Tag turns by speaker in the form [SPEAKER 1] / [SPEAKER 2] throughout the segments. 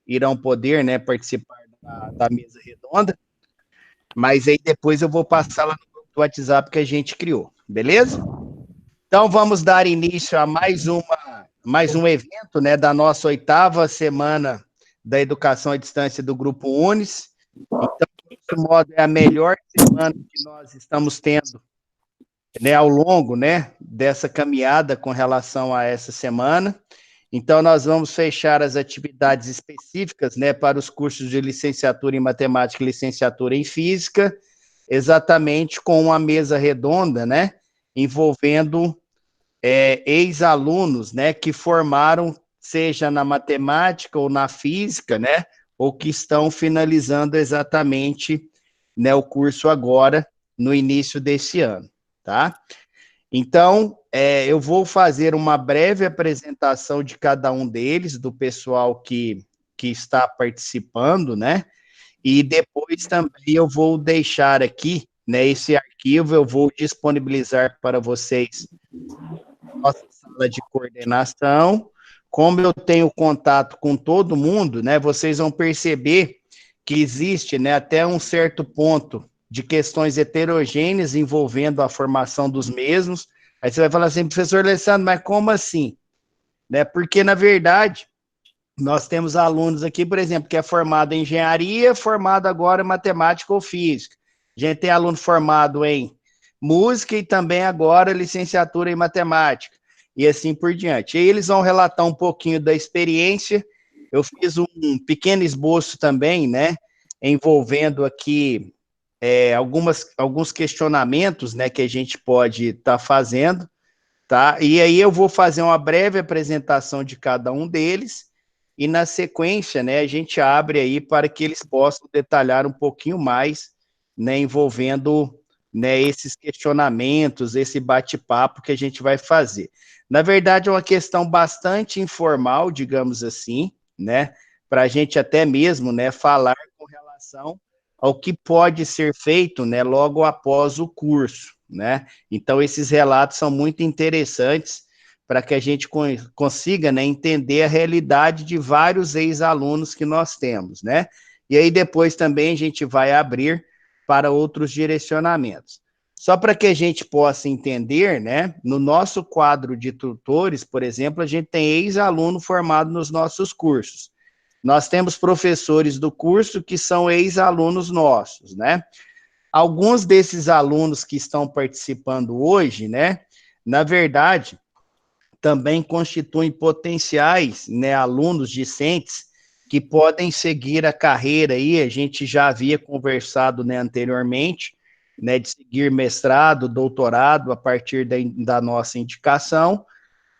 [SPEAKER 1] irão poder, né, participar da mesa redonda, mas aí depois eu vou passar lá no grupo do WhatsApp que a gente criou, beleza? Então vamos dar início a mais um evento, né, da nossa 8ª semana da educação à distância do Grupo Unis. Então, de modo, é a melhor semana que nós estamos tendo, né, ao longo, né, dessa caminhada com relação a essa semana. Então, nós vamos fechar as atividades específicas, né, para os cursos de licenciatura em matemática e licenciatura em física, exatamente com uma mesa redonda, né, envolvendo ex-alunos, né, que formaram, seja na matemática ou na física, né, ou que estão finalizando exatamente, né, o curso agora, no início desse ano, tá? Então, eu vou fazer uma breve apresentação de cada um deles, do pessoal que está participando, né? E depois também eu vou deixar aqui, né, esse arquivo, eu vou disponibilizar para vocês nossa sala de coordenação. Como eu tenho contato com todo mundo, né, vocês vão perceber que existe, né, até um certo ponto de questões heterogêneas envolvendo a formação dos mesmos. Aí você vai falar assim, professor Alessandro, mas como assim? Né, porque, na verdade, nós temos alunos aqui, por exemplo, que é formado em engenharia, formado agora em matemática ou física. A gente tem aluno formado em música e também agora licenciatura em matemática, e assim por diante. E aí eles vão relatar um pouquinho da experiência. Eu fiz um pequeno esboço também, né, envolvendo aqui alguns questionamentos, né, que a gente pode estar fazendo, tá? E aí eu vou fazer uma breve apresentação de cada um deles, e na sequência, né, a gente abre aí para que eles possam detalhar um pouquinho mais, né, envolvendo, né, esses questionamentos, esse bate-papo que a gente vai fazer. Na verdade, é uma questão bastante informal, digamos assim, né, para a gente até mesmo, né, falar com relação ao que pode ser feito, né, logo após o curso, né. Então, esses relatos são muito interessantes para que a gente consiga, né, entender a realidade de vários ex-alunos que nós temos, né? E aí depois também a gente vai abrir para outros direcionamentos. Só para que a gente possa entender, né, no nosso quadro de tutores, por exemplo, a gente tem ex-aluno formado nos nossos cursos. Nós temos professores do curso que são ex-alunos nossos, né? Alguns desses alunos que estão participando hoje, né, na verdade, também constituem potenciais, né, alunos discentes que podem seguir a carreira aí, a gente já havia conversado, né, anteriormente, né, de seguir mestrado, doutorado a partir da nossa indicação,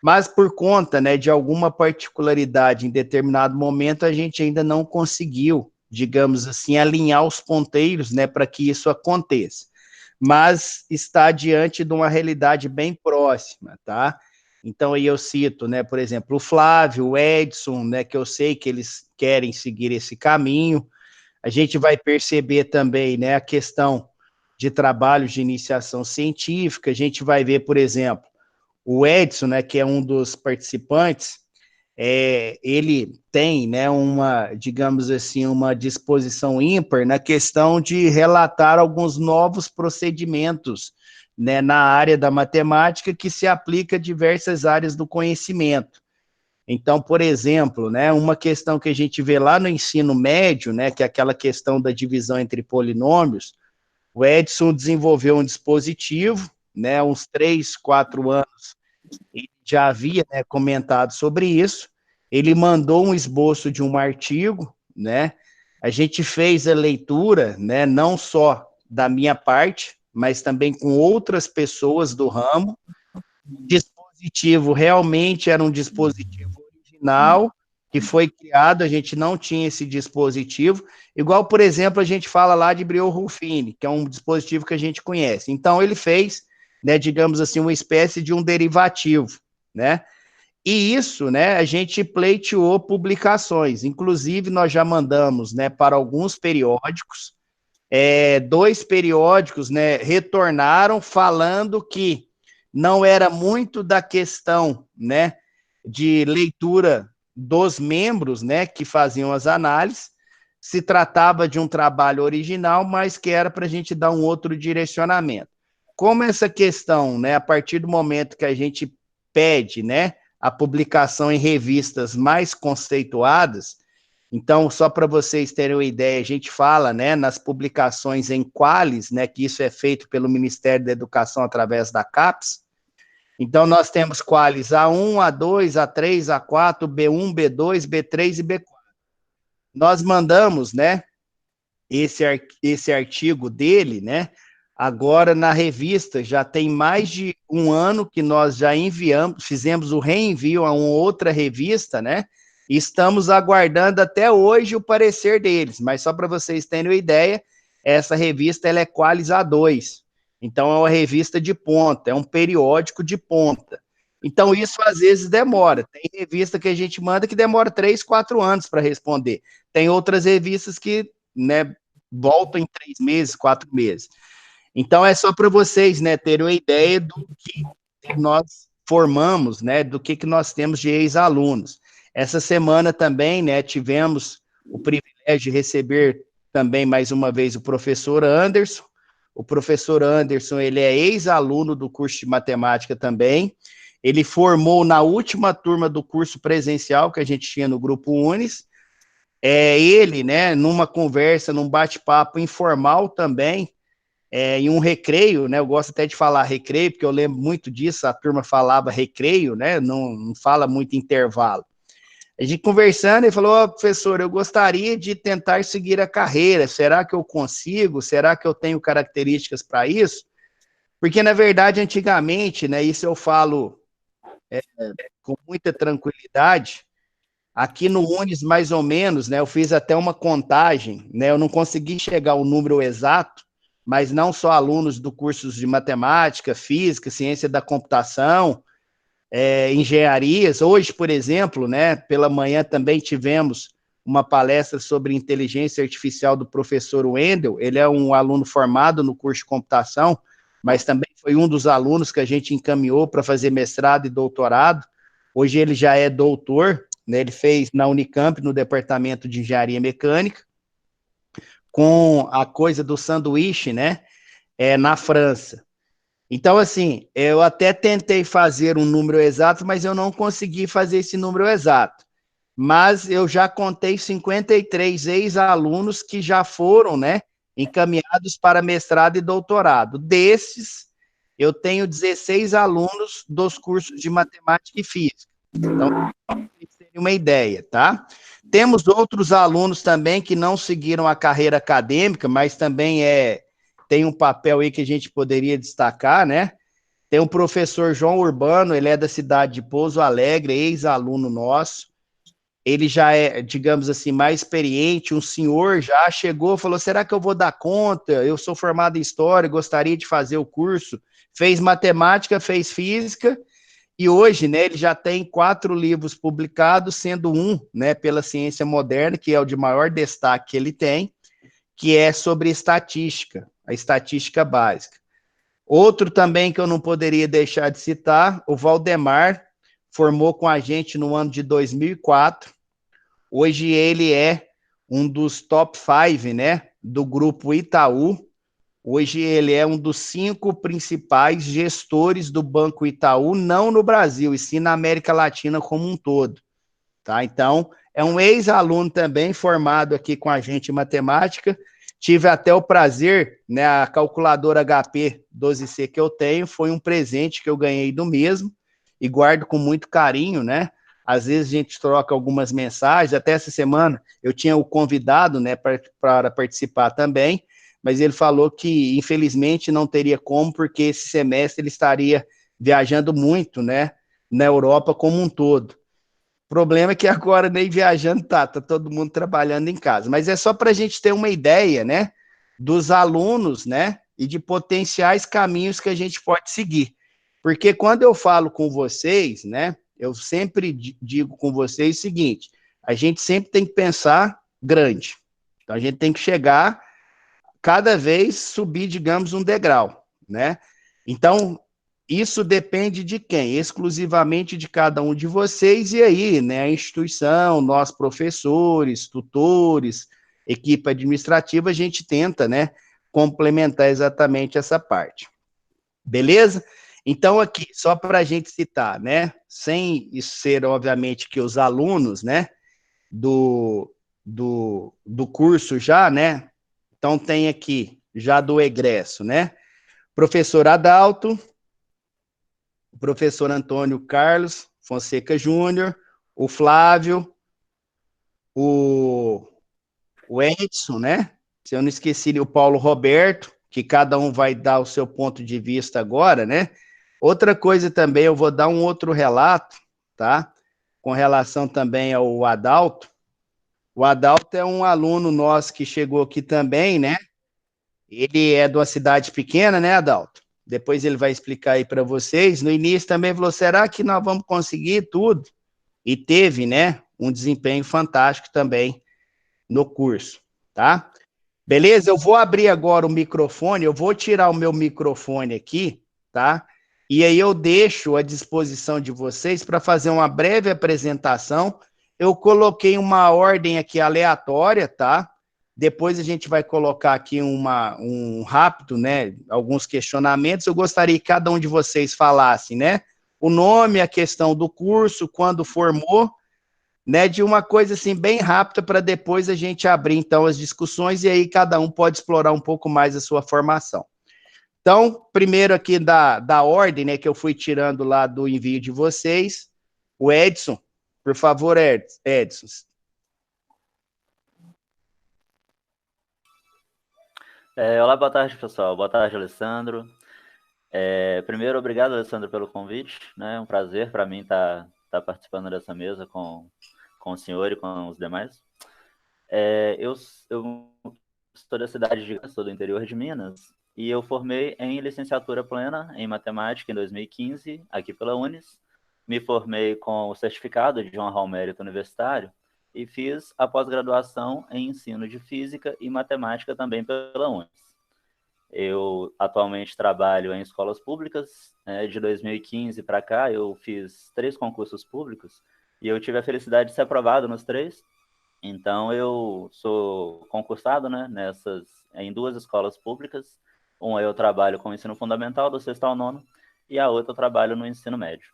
[SPEAKER 1] mas por conta, né, de alguma particularidade em determinado momento, a gente ainda não conseguiu, digamos assim, alinhar os ponteiros, né, para que isso aconteça. Mas está diante de uma realidade bem próxima, tá? Então, aí eu cito, né, por exemplo, o Flávio, o Edson, né, que eu sei que eles querem seguir esse caminho. A gente vai perceber também, né, a questão de trabalhos de iniciação científica. A gente vai ver, por exemplo, o Edson, né, que é um dos participantes, ele tem, né, digamos assim, uma disposição ímpar na questão de relatar alguns novos procedimentos, né, na área da matemática que se aplica a diversas áreas do conhecimento. Então, por exemplo, né, uma questão que a gente vê lá no ensino médio, né, que é aquela questão da divisão entre polinômios, o Edson desenvolveu um dispositivo, né, uns 3, 4 anos, ele já havia, né, comentado sobre isso, ele mandou um esboço de um artigo, né, a gente fez a leitura, né, não só da minha parte, mas também com outras pessoas do ramo. O dispositivo realmente era um dispositivo original, que foi criado, a gente não tinha esse dispositivo, igual, por exemplo, a gente fala lá de Brio-Ruffini, que é um dispositivo que a gente conhece. Então, ele fez, né, digamos assim, uma espécie de um derivativo, né? E isso, né, a gente pleiteou publicações, inclusive nós já mandamos, né, para alguns periódicos, 2 periódicos, né, retornaram falando que não era muito da questão, né, de leitura dos membros, né, que faziam as análises. Se tratava de um trabalho original, mas que era para a gente dar um outro direcionamento. Como essa questão, né, a partir do momento que a gente pede, né, a publicação em revistas mais conceituadas, então, só para vocês terem uma ideia, a gente fala, né, nas publicações em qualis, né, que isso é feito pelo Ministério da Educação através da CAPES. Então, nós temos qualis A1, A2, A3, A4, B1, B2, B3 e B4. Nós mandamos, né, esse artigo dele, né, agora na revista, já tem mais de um ano que nós já enviamos, fizemos o reenvio a uma outra revista, né, e estamos aguardando até hoje o parecer deles, mas só para vocês terem uma ideia, essa revista ela é Qualis A2, então é uma revista de ponta, é um periódico de ponta. Então, isso às vezes demora. Tem revista que a gente manda que demora 3, 4 anos para responder. Tem outras revistas que, né, voltam em 3 meses, 4 meses. Então, é só para vocês, né, terem uma ideia do que nós formamos, né, do que nós temos de ex-alunos. Essa semana também, né, tivemos o privilégio de receber também, mais uma vez, o professor Anderson. O professor Anderson, ele é ex-aluno do curso de matemática também. Ele formou na última turma do curso presencial que a gente tinha no Grupo Unis. Ele, né, numa conversa, num bate-papo informal também, em um recreio, né, eu gosto até de falar recreio, porque eu lembro muito disso, a turma falava recreio, né, não fala muito intervalo. A gente conversando, ele falou, oh, professor, eu gostaria de tentar seguir a carreira, será que eu consigo? Será que eu tenho características para isso? Porque, na verdade, antigamente, né, isso eu falo com muita tranquilidade, aqui no Unis, mais ou menos, né, eu fiz até uma contagem, né, eu não consegui chegar ao número exato, mas não só alunos do cursos de matemática, física, ciência da computação, engenharias. Hoje, por exemplo, né, pela manhã também tivemos uma palestra sobre inteligência artificial do professor Wendel. Ele é um aluno formado no curso de computação, mas também foi um dos alunos que a gente encaminhou para fazer mestrado e doutorado. Hoje ele já é doutor, né, ele fez na Unicamp, no departamento de engenharia mecânica, com a coisa do sanduíche, né, na França. Então, assim, eu até tentei fazer um número exato, mas eu não consegui fazer esse número exato. Mas eu já contei 53 ex-alunos que já foram, né, encaminhados para mestrado e doutorado. Desses, eu tenho 16 alunos dos cursos de matemática e física. Então, para vocês terem uma ideia, tá? Temos outros alunos também que não seguiram a carreira acadêmica, mas também tem um papel aí que a gente poderia destacar, né? Tem o professor João Urbano, ele é da cidade de Pouso Alegre, ex-aluno nosso. Ele já é, digamos assim, mais experiente, um senhor já chegou, falou, será que eu vou dar conta? Eu sou formado em História, gostaria de fazer o curso. Fez matemática, fez física, e hoje, né, ele já tem 4 livros publicados, sendo um, né, pela Ciência Moderna, que é o de maior destaque que ele tem, que é sobre estatística, a estatística básica. Outro também que eu não poderia deixar de citar, o Valdemar, formou com a gente no ano de 2004. Hoje ele é um dos top 5, né, do grupo Itaú. Hoje ele é um dos 5 principais gestores do Banco Itaú, não no Brasil, e sim na América Latina como um todo. Tá? Então, é um ex-aluno também formado aqui com a gente em matemática. Tive até o prazer, né, a calculadora HP 12C que eu tenho foi um presente que eu ganhei do mesmo e guardo com muito carinho, né? Às vezes a gente troca algumas mensagens, até essa semana eu tinha o convidado, né, para participar também, mas ele falou que infelizmente não teria como, porque esse semestre ele estaria viajando muito, né, na Europa como um todo. O problema é que agora nem viajando tá todo mundo trabalhando em casa. Mas é só para a gente ter uma ideia, né, dos alunos, né, e de potenciais caminhos que a gente pode seguir. Porque quando eu falo com vocês, né, eu sempre digo com vocês o seguinte, a gente sempre tem que pensar grande. Então a gente tem que chegar, cada vez subir, digamos, um degrau, né? Então, isso depende de quem? Exclusivamente de cada um de vocês, e aí, né, a instituição, nós professores, tutores, equipe administrativa, a gente tenta, né, complementar exatamente essa parte. Beleza? Então, aqui, só para a gente citar, né, sem isso ser, obviamente, que os alunos, né, do curso já, né, então tem aqui, já do egresso, né, professor Adalto, o professor Antônio Carlos Fonseca Júnior, o Flávio, o, o Edson, né? Se eu não esqueci, o Paulo Roberto, que cada um vai dar o seu ponto de vista agora, né? Outra coisa também, eu vou dar um outro relato, tá? Com relação também ao Adalto. O Adalto é um aluno nosso que chegou aqui também, né? Ele é de uma cidade pequena, né, Adalto? Depois ele vai explicar aí para vocês. No início também falou: será que nós vamos conseguir tudo? E teve, né, um desempenho fantástico também no curso, tá? Beleza? Eu vou abrir agora o microfone, eu vou tirar o meu microfone aqui, tá? E aí eu deixo à disposição de vocês para fazer uma breve apresentação. Eu coloquei uma ordem aqui aleatória, tá? Depois a gente vai colocar aqui um rápido, né? Alguns questionamentos. Eu gostaria que cada um de vocês falasse, né? O nome, a questão do curso, quando formou, né, de uma coisa assim bem rápida para depois a gente abrir então as discussões e aí cada um pode explorar um pouco mais a sua formação. Então, primeiro aqui da ordem, né, que eu fui tirando lá do envio de vocês, o Edson, por favor, Edson.
[SPEAKER 2] Olá, boa tarde, pessoal. Boa tarde, Alessandro. Primeiro, obrigado, Alessandro, pelo convite. Né? É um prazer para mim estar participando dessa mesa com o senhor e com os demais. Eu sou da cidade de sou do interior de Minas, e eu formei em licenciatura plena em matemática em 2015, aqui pela Unis. Me formei com o certificado de honra ao mérito universitário e fiz a pós-graduação em ensino de física e matemática também pela Unis. Eu atualmente trabalho em escolas públicas. De 2015 para cá, eu fiz 3 concursos públicos e eu tive a felicidade de ser aprovado nos 3. Então, eu sou concursado, né, em 2 escolas públicas. Uma eu trabalho com o ensino fundamental, do 6º ao 9º, e a outra eu trabalho no ensino médio.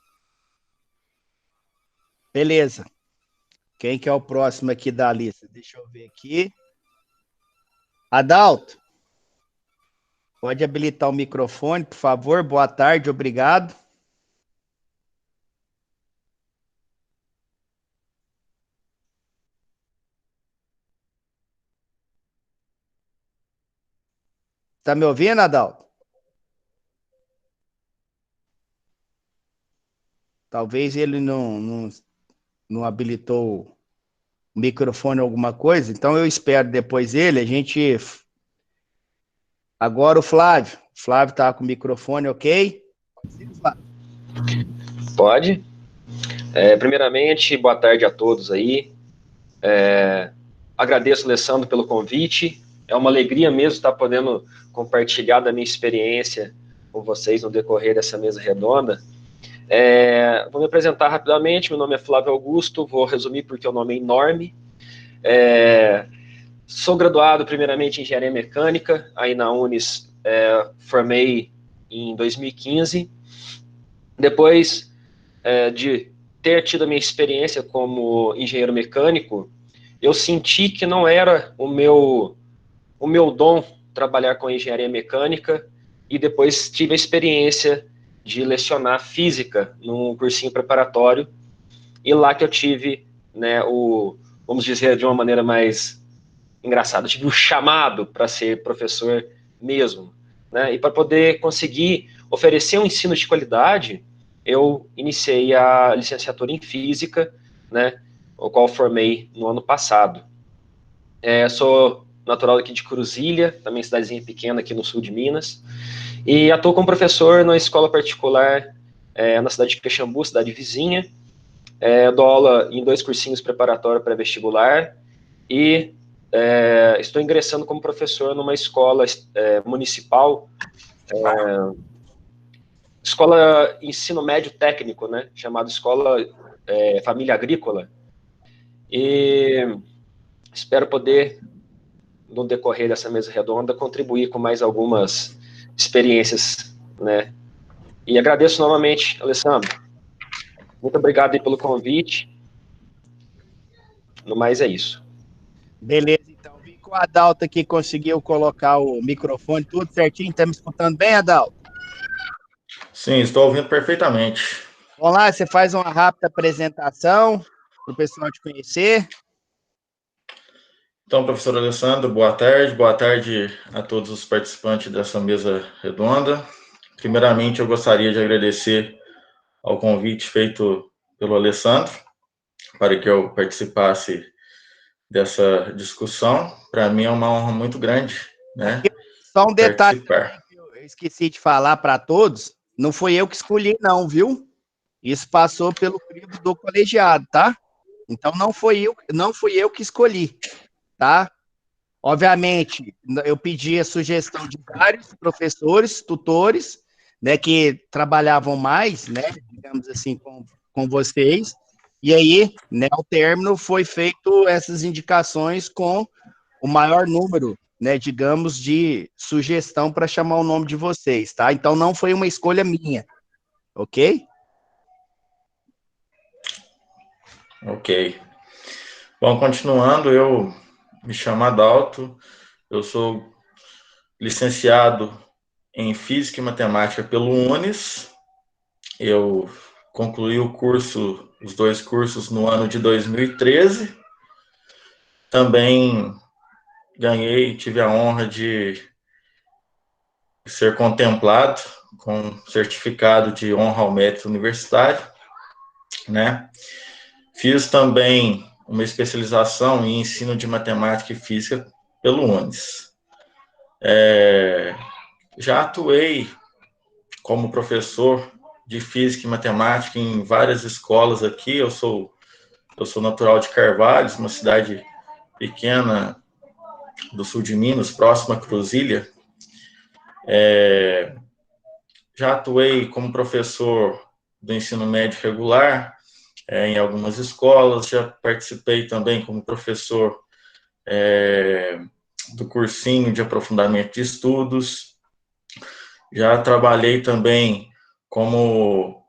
[SPEAKER 1] Beleza. Quem que é o próximo aqui da lista? Deixa eu ver aqui. Adalto, pode habilitar o microfone, por favor. Boa tarde, obrigado. Tá me ouvindo, Adalto? Talvez ele não habilitou o microfone alguma coisa, então eu espero depois ele, a gente... Agora o Flávio. O Flávio tá com o microfone, ok? Pode ser, Flávio?
[SPEAKER 3] Pode. Primeiramente, boa tarde a todos aí. Agradeço, Alessandro, pelo convite. É uma alegria mesmo estar podendo compartilhar da minha experiência com vocês no decorrer dessa mesa redonda. Vou me apresentar rapidamente. Meu nome é Flávio Augusto, vou resumir porque o nome é enorme. Sou graduado, primeiramente, em Engenharia Mecânica, aí na Unis, formei em 2015. Depois de ter tido a minha experiência como engenheiro mecânico, eu senti que não era o meu dom trabalhar com engenharia mecânica, e depois tive a experiência de lecionar física num cursinho preparatório, e lá que eu tive, né, vamos dizer de uma maneira mais engraçada, eu tive o chamado para ser professor mesmo, né, e para poder conseguir oferecer um ensino de qualidade, eu iniciei a licenciatura em física, né, o qual formei no ano passado. Sou natural aqui de Cruzília, também cidadezinha pequena aqui no sul de Minas, e atuo como professor na escola particular na cidade de Caxambu, cidade vizinha. Dou aula em 2 cursinhos preparatórios para vestibular e estou ingressando como professor numa escola municipal escola ensino médio técnico, né? Chamado Escola Família Agrícola. E espero poder, no decorrer dessa mesa redonda, contribuir com mais algumas experiências, né? E agradeço novamente, Alessandro. Muito obrigado aí pelo convite. No mais é isso.
[SPEAKER 1] Beleza, então. Vi que o Adalto aqui conseguiu colocar o microfone tudo certinho. Tá me escutando bem, Adalto?
[SPEAKER 4] Sim, estou ouvindo perfeitamente.
[SPEAKER 1] Vamos lá, você faz uma rápida apresentação para o pessoal te conhecer.
[SPEAKER 4] Então, professor Alessandro, boa tarde. Boa tarde a todos os participantes dessa mesa redonda. Primeiramente, eu gostaria de agradecer ao convite feito pelo Alessandro para que eu participasse dessa discussão. Para mim é uma honra muito grande, né?
[SPEAKER 1] Só um detalhe
[SPEAKER 4] participar.
[SPEAKER 1] também que eu esqueci de falar para todos, não foi eu que escolhi não, viu? Isso passou pelo crivo do colegiado, tá? Então não fui eu que escolhi, tá? Obviamente, eu pedi a sugestão de vários professores, tutores, né, que trabalhavam mais, né, digamos assim, com vocês, e aí, né, ao término foi feito essas indicações com o maior número, né, digamos, de sugestão para chamar o nome de vocês, tá? Então não foi uma escolha minha, ok?
[SPEAKER 4] Ok. Bom, continuando, eu me chamo Adalto, eu sou licenciado em Física e Matemática pelo UNES. Eu concluí os dois cursos no ano de 2013. Também tive a honra de ser contemplado com certificado de honra ao mérito universitário, né? Fiz também uma especialização em ensino de matemática e física pelo UNES. Já atuei como professor de física e matemática em várias escolas aqui. Eu sou natural de Carvalhos, uma cidade pequena do sul de Minas, próxima a Cruzília. Já atuei como professor do ensino médio regular em algumas escolas. Já participei também como professor do cursinho de aprofundamento de estudos. Já trabalhei também como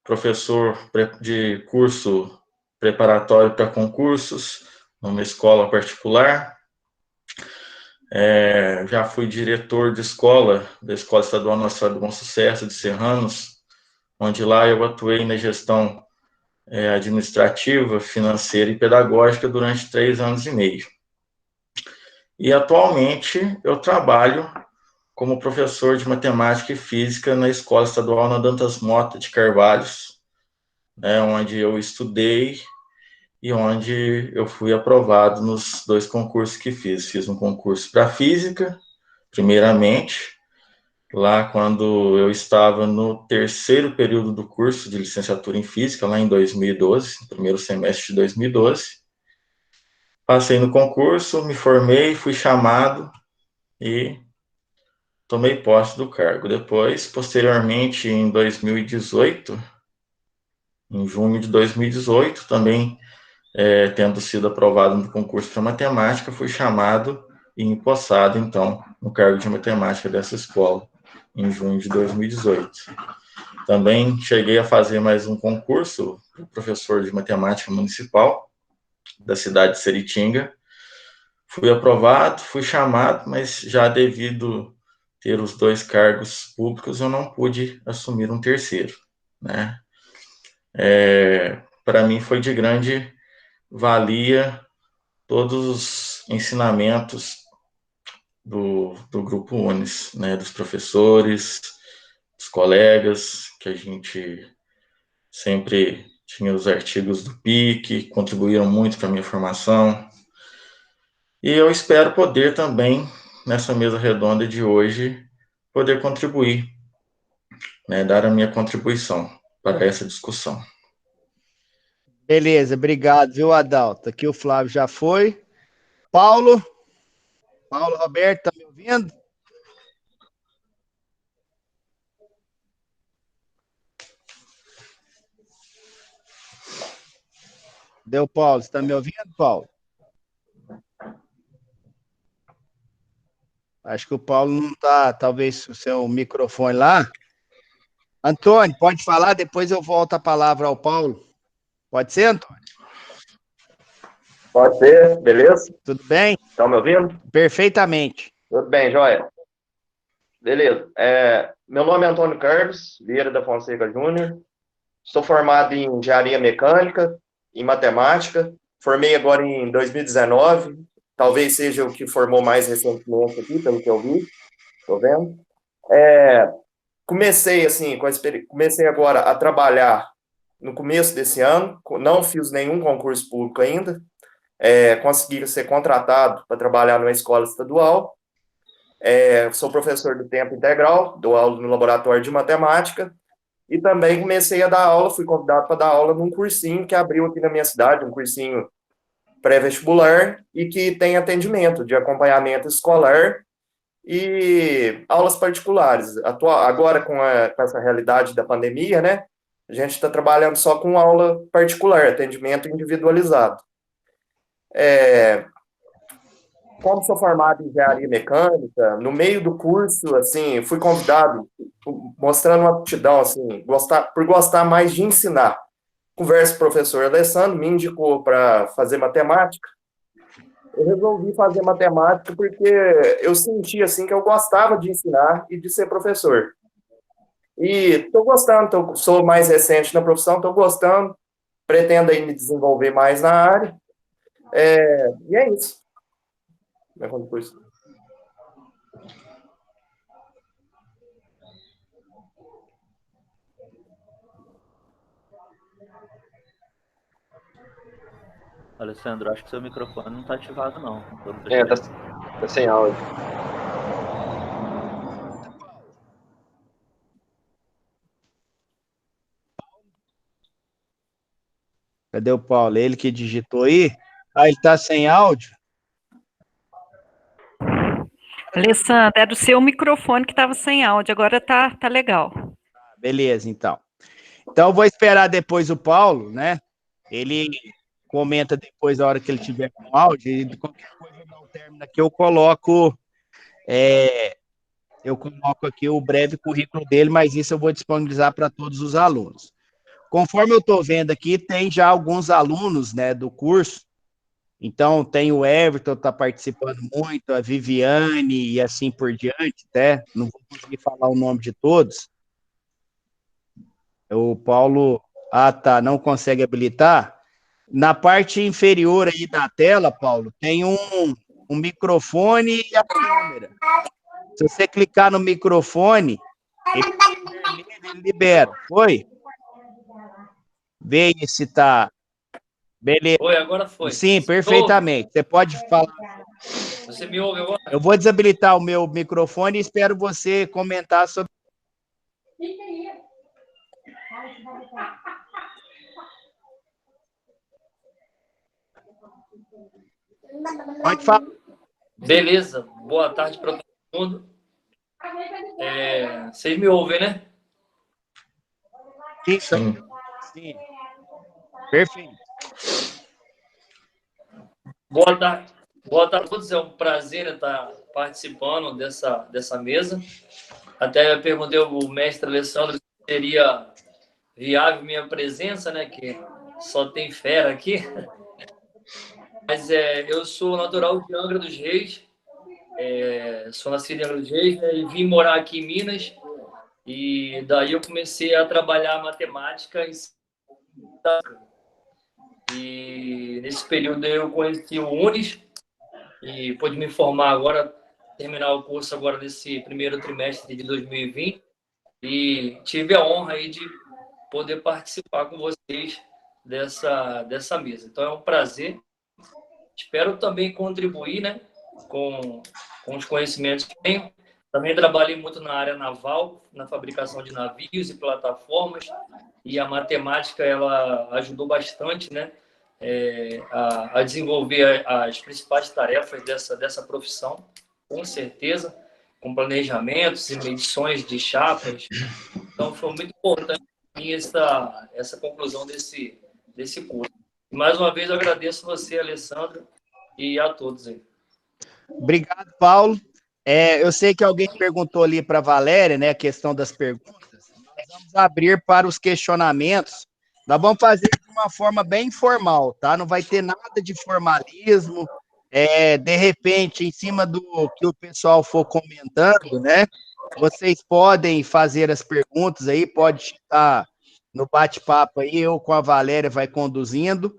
[SPEAKER 4] professor de curso preparatório para concursos, numa escola particular. Já fui diretor de escola, da Escola Estadual Nossa Senhora do Bom Sucesso, de Serranos, onde lá eu atuei na gestão administrativa, financeira e pedagógica durante 3 anos e meio. E atualmente eu trabalho como professor de matemática e física na Escola Estadual na Dantas Mota de Carvalhos, onde eu estudei e onde eu fui aprovado nos 2 concursos que fiz. Fiz um concurso para física, primeiramente, lá quando eu estava no 3º período do curso de licenciatura em física, lá em 2012, no primeiro semestre de 2012. Passei no concurso, me formei, fui chamado e tomei posse do cargo. Depois, posteriormente, em 2018, em junho de 2018, também tendo sido aprovado no concurso para matemática, fui chamado e empossado, então, no cargo de matemática dessa escola, em junho de 2018. Também cheguei a fazer mais um concurso para professor de matemática municipal da cidade de Seritinga. Fui aprovado, fui chamado, mas já devido ter os 2 cargos públicos, eu não pude assumir um terceiro, né? Para mim foi de grande valia todos os ensinamentos do Grupo UNES, né? Dos professores, dos colegas, que a gente sempre tinha os artigos do PIC, contribuíram muito para a minha formação. E eu espero poder também, nessa mesa redonda de hoje, poder contribuir, né, dar a minha contribuição para essa discussão.
[SPEAKER 1] Beleza, obrigado, viu, Adalto? Aqui o Flávio já foi. Paulo Roberto, tá me ouvindo? Deu, Paulo. Você está me ouvindo, Paulo? Acho que o Paulo não está, talvez o seu microfone lá. Antônio, pode falar, depois eu volto a palavra ao Paulo. Pode ser, Antônio?
[SPEAKER 5] Pode ser, beleza?
[SPEAKER 1] Tudo bem?
[SPEAKER 5] Estão me ouvindo?
[SPEAKER 1] Perfeitamente.
[SPEAKER 5] Tudo bem, joia. Beleza. Meu nome é Antônio Carlos Vieira da Fonseca Júnior. Sou formado em engenharia mecânica, em matemática. Formei agora em 2019. Talvez seja o que formou mais recentemente aqui, pelo que eu vi. Estou vendo. Comecei assim, comecei agora a trabalhar no começo desse ano. Não fiz nenhum concurso público ainda. Consegui ser contratado para trabalhar numa escola estadual. Sou professor do tempo integral, dou aula no laboratório de matemática e também comecei a dar aula, fui convidado para dar aula num cursinho que abriu aqui na minha cidade, um cursinho pré-vestibular e que tem atendimento de acompanhamento escolar e aulas particulares. Agora, com essa realidade da pandemia, né, a gente está trabalhando só com aula particular, atendimento individualizado. Como sou formado em engenharia mecânica, no meio do curso, assim, fui convidado, mostrando uma aptidão, assim, por gostar mais de ensinar. Converso com o professor Alessandro, me indicou para fazer matemática. Eu resolvi fazer matemática porque eu senti, assim, que eu gostava de ensinar e de ser professor. E estou gostando, sou mais recente na profissão, estou gostando, pretendo aí me desenvolver mais na área. E é isso. Quando foi isso?
[SPEAKER 2] Alessandro, acho que seu microfone não está ativado, não.
[SPEAKER 3] Tá sem áudio.
[SPEAKER 1] Cadê o Paulo? Ele que digitou aí? Ah, ele está sem áudio?
[SPEAKER 6] Alessandra, é do seu microfone que estava sem áudio, agora tá legal.
[SPEAKER 1] Beleza, então. Então, eu vou esperar depois o Paulo, né? Ele comenta depois, a hora que ele tiver com áudio, e de qualquer coisa, eu dou um término aqui, eu coloco aqui o breve currículo dele, mas isso eu vou disponibilizar para todos os alunos. Conforme eu estou vendo aqui, tem já alguns alunos, né, do curso. Então, tem o Everton, está participando muito, a Viviane e assim por diante, até. Não vou conseguir falar o nome de todos. O Paulo, não consegue habilitar. Na parte inferior aí da tela, Paulo, tem um microfone e a câmera. Se você clicar no microfone, ele libera. Foi? Vê aí se tá... Beleza.
[SPEAKER 7] Foi, agora foi.
[SPEAKER 1] Sim, perfeitamente. Você pode falar.
[SPEAKER 7] Você me ouve agora?
[SPEAKER 1] Eu vou desabilitar o meu microfone e espero você comentar sobre... Pode falar.
[SPEAKER 7] Beleza. Boa tarde para todo mundo. Vocês me ouvem, né?
[SPEAKER 1] Sim. Perfeito.
[SPEAKER 7] Boa tarde a todos. É um prazer estar participando dessa mesa. Até perguntei ao mestre Alessandro se seria viável minha presença, né? Que só tem fera aqui. Mas eu sou natural de Angra dos Reis. Sou nascido em Angra dos Reis, né, e vim morar aqui em Minas. E daí eu comecei a trabalhar matemática e nesse período eu conheci o Unis e pude me formar agora, terminar o curso agora nesse primeiro trimestre de 2020 e tive a honra aí de poder participar com vocês dessa mesa. Então é um prazer. Espero também contribuir, né, com os conhecimentos que tenho. Também trabalhei muito na área naval, na fabricação de navios e plataformas, e a matemática ela ajudou bastante, né, a desenvolver as principais tarefas dessa profissão, com certeza, com planejamentos e medições de chapas. Então, foi muito importante para mim essa conclusão desse curso. Mais uma vez, eu agradeço você, Alessandro, e a todos aí.
[SPEAKER 1] Obrigado, Paulo. Eu sei que alguém perguntou ali para a Valéria, né, a questão das perguntas. Nós vamos abrir para os questionamentos. Nós vamos fazer de uma forma bem informal, tá? Não vai ter nada de formalismo. De repente, em cima do que o pessoal for comentando, né? Vocês podem fazer as perguntas aí, pode estar no bate-papo aí, eu com a Valéria vai conduzindo.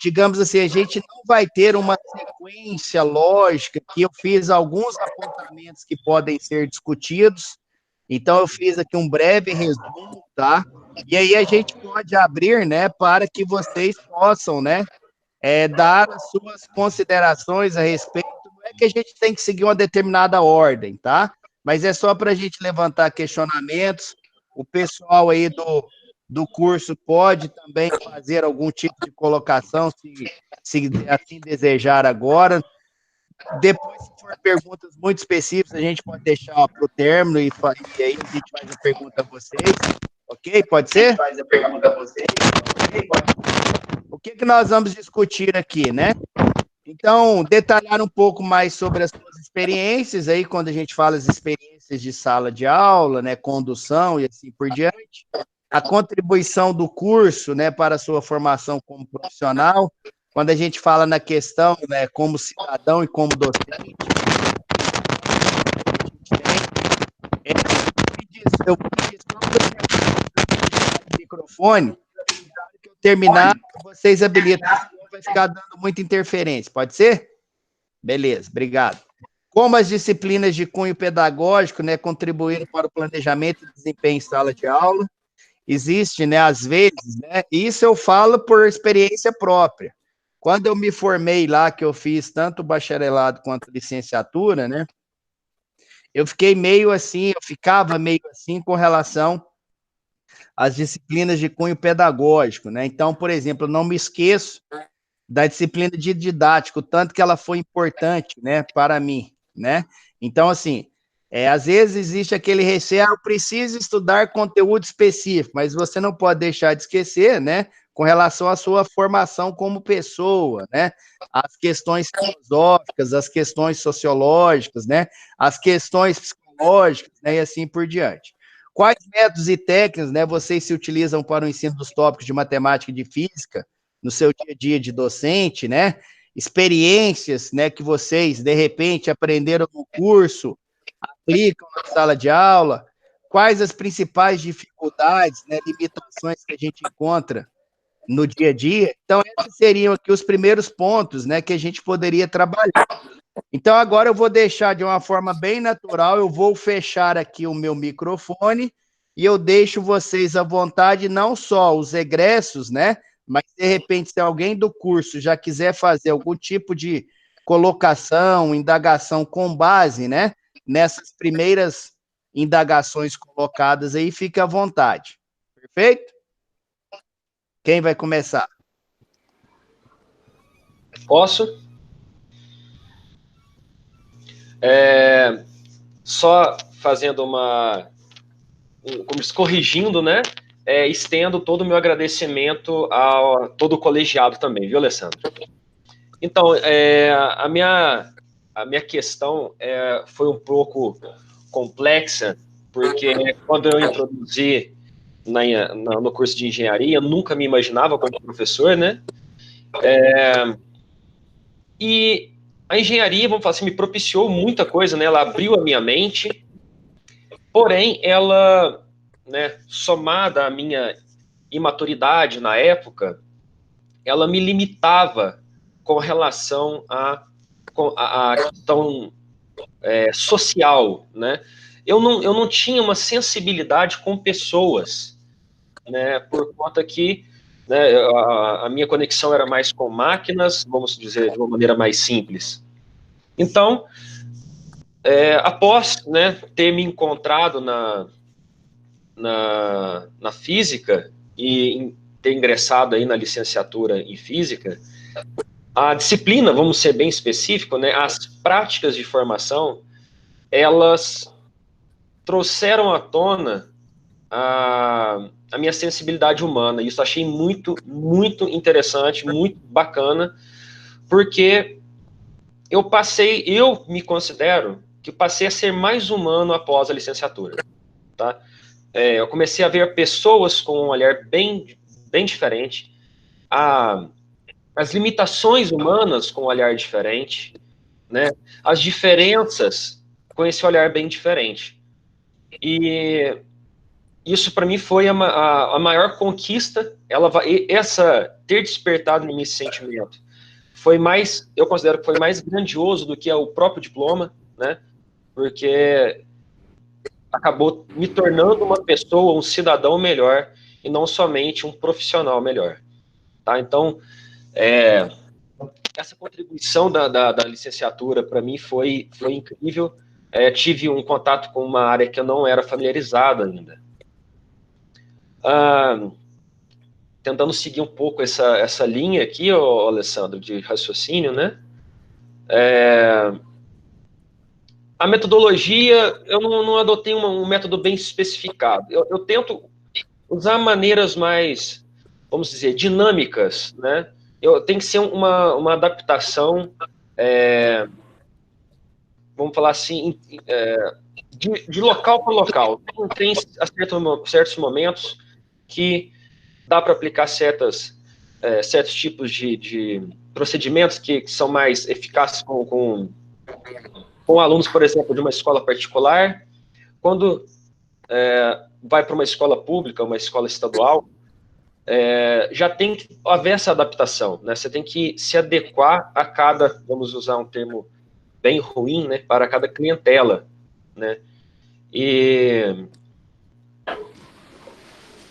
[SPEAKER 1] Digamos assim, a gente não vai ter uma sequência lógica, que eu fiz alguns apontamentos que podem ser discutidos, então eu fiz aqui um breve resumo, tá? E aí a gente pode abrir, né, para que vocês possam, né, dar as suas considerações a respeito. Não é que a gente tem que seguir uma determinada ordem, tá? Mas é só para a gente levantar questionamentos. O pessoal aí do curso pode também fazer algum tipo de colocação, se assim desejar agora. Depois, se for perguntas muito específicas, a gente pode deixar para o término e aí a gente faz a pergunta a vocês. Ok? Pode ser? Faz a pergunta a vocês. Ok? Pode ser. O que nós vamos discutir aqui, né? Então, detalhar um pouco mais sobre as suas experiências, aí quando a gente fala as experiências de sala de aula, né, condução e assim por diante, a contribuição do curso, né, para a sua formação como profissional, quando a gente fala na questão, né, como cidadão e como docente, eu fiz o microfone, que eu terminar, vocês habilitam, vai ficar dando muita interferência, pode ser? Beleza, obrigado. Como as disciplinas de cunho pedagógico, né, contribuíram para o planejamento e desempenho em sala de aula, existe, né, às vezes, né, isso eu falo por experiência própria. Quando eu me formei lá, que eu fiz tanto bacharelado quanto licenciatura, né, eu ficava meio assim com relação às disciplinas de cunho pedagógico, né? Então, por exemplo, eu não me esqueço da disciplina de didático, tanto que ela foi importante, né, para mim, né? Então, assim, às vezes existe aquele receio, eu preciso estudar conteúdo específico, mas você não pode deixar de esquecer, né, com relação à sua formação como pessoa, né, as questões filosóficas, as questões sociológicas, né, as questões psicológicas, né, e assim por diante. Quais métodos e técnicas, né, vocês se utilizam para o ensino dos tópicos de matemática e de física no seu dia a dia de docente, né? Experiências, né, que vocês, de repente, aprenderam no curso, aplicam na sala de aula, quais as principais dificuldades, né, limitações que a gente encontra no dia a dia. Então, esses seriam aqui os primeiros pontos, né, que a gente poderia trabalhar. Então, agora eu vou deixar de uma forma bem natural, eu vou fechar aqui o meu microfone e eu deixo vocês à vontade, não só os egressos, né, mas, de repente, se alguém do curso já quiser fazer algum tipo de colocação, indagação com base, né, nessas primeiras indagações colocadas aí, fique à vontade. Perfeito? Quem vai começar?
[SPEAKER 3] Posso? Só fazendo corrigindo, né? Estendo todo o meu agradecimento a todo o colegiado também, viu, Alessandro? Então, a minha questão foi um pouco complexa, porque quando eu introduzi no curso de engenharia, eu nunca me imaginava como professor, né? E a engenharia, vamos falar assim, me propiciou muita coisa, né? Ela abriu a minha mente, porém, ela, né, somada à minha imaturidade na época, ela me limitava com relação à questão social, né? Eu não tinha uma sensibilidade com pessoas, né? Por conta que, né, a minha conexão era mais com máquinas, vamos dizer, de uma maneira mais simples. Então, após, né, ter me encontrado na física e ter ingressado aí na licenciatura em física, a disciplina, vamos ser bem específico, né, as práticas de formação, elas trouxeram à tona a minha sensibilidade humana. Isso achei muito, muito interessante, muito bacana, porque eu me considero que passei a ser mais humano após a licenciatura, tá? Eu comecei a ver pessoas com um olhar bem, bem diferente, as limitações humanas com um olhar diferente, né? As diferenças com esse olhar bem diferente. E isso para mim foi a maior conquista. Ter despertado em mim esse sentimento eu considero que foi mais grandioso do que o próprio diploma, né? Porque acabou me tornando uma pessoa, um cidadão melhor e não somente um profissional melhor, tá? Então, essa contribuição da licenciatura para mim foi incrível. Tive um contato com uma área que eu não era familiarizado ainda. Tentando seguir um pouco essa linha aqui, Alessandro, de raciocínio, né? A metodologia, eu não adotei um método bem especificado. Eu tento usar maneiras mais, vamos dizer, dinâmicas, né? Tem que ser uma adaptação, vamos falar assim, de local para local. Tem certos momentos que dá para aplicar certos tipos de procedimentos que são mais eficazes com alunos, por exemplo, de uma escola particular. Quando vai para uma escola pública, uma escola estadual, já tem que haver essa adaptação, né? Você tem que se adequar a cada, vamos usar um termo bem ruim, né, para cada clientela, né? E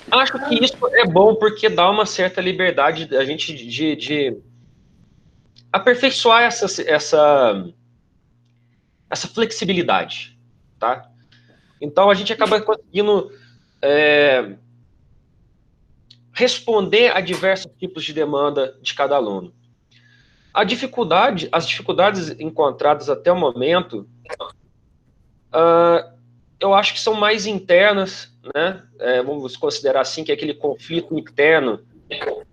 [SPEAKER 3] acho que isso é bom porque dá uma certa liberdade da gente de aperfeiçoar essa flexibilidade, tá? Então a gente acaba conseguindo responder a diversos tipos de demanda de cada aluno. As dificuldades encontradas até o momento, eu acho que são mais internas, né? Vamos considerar assim que é aquele conflito interno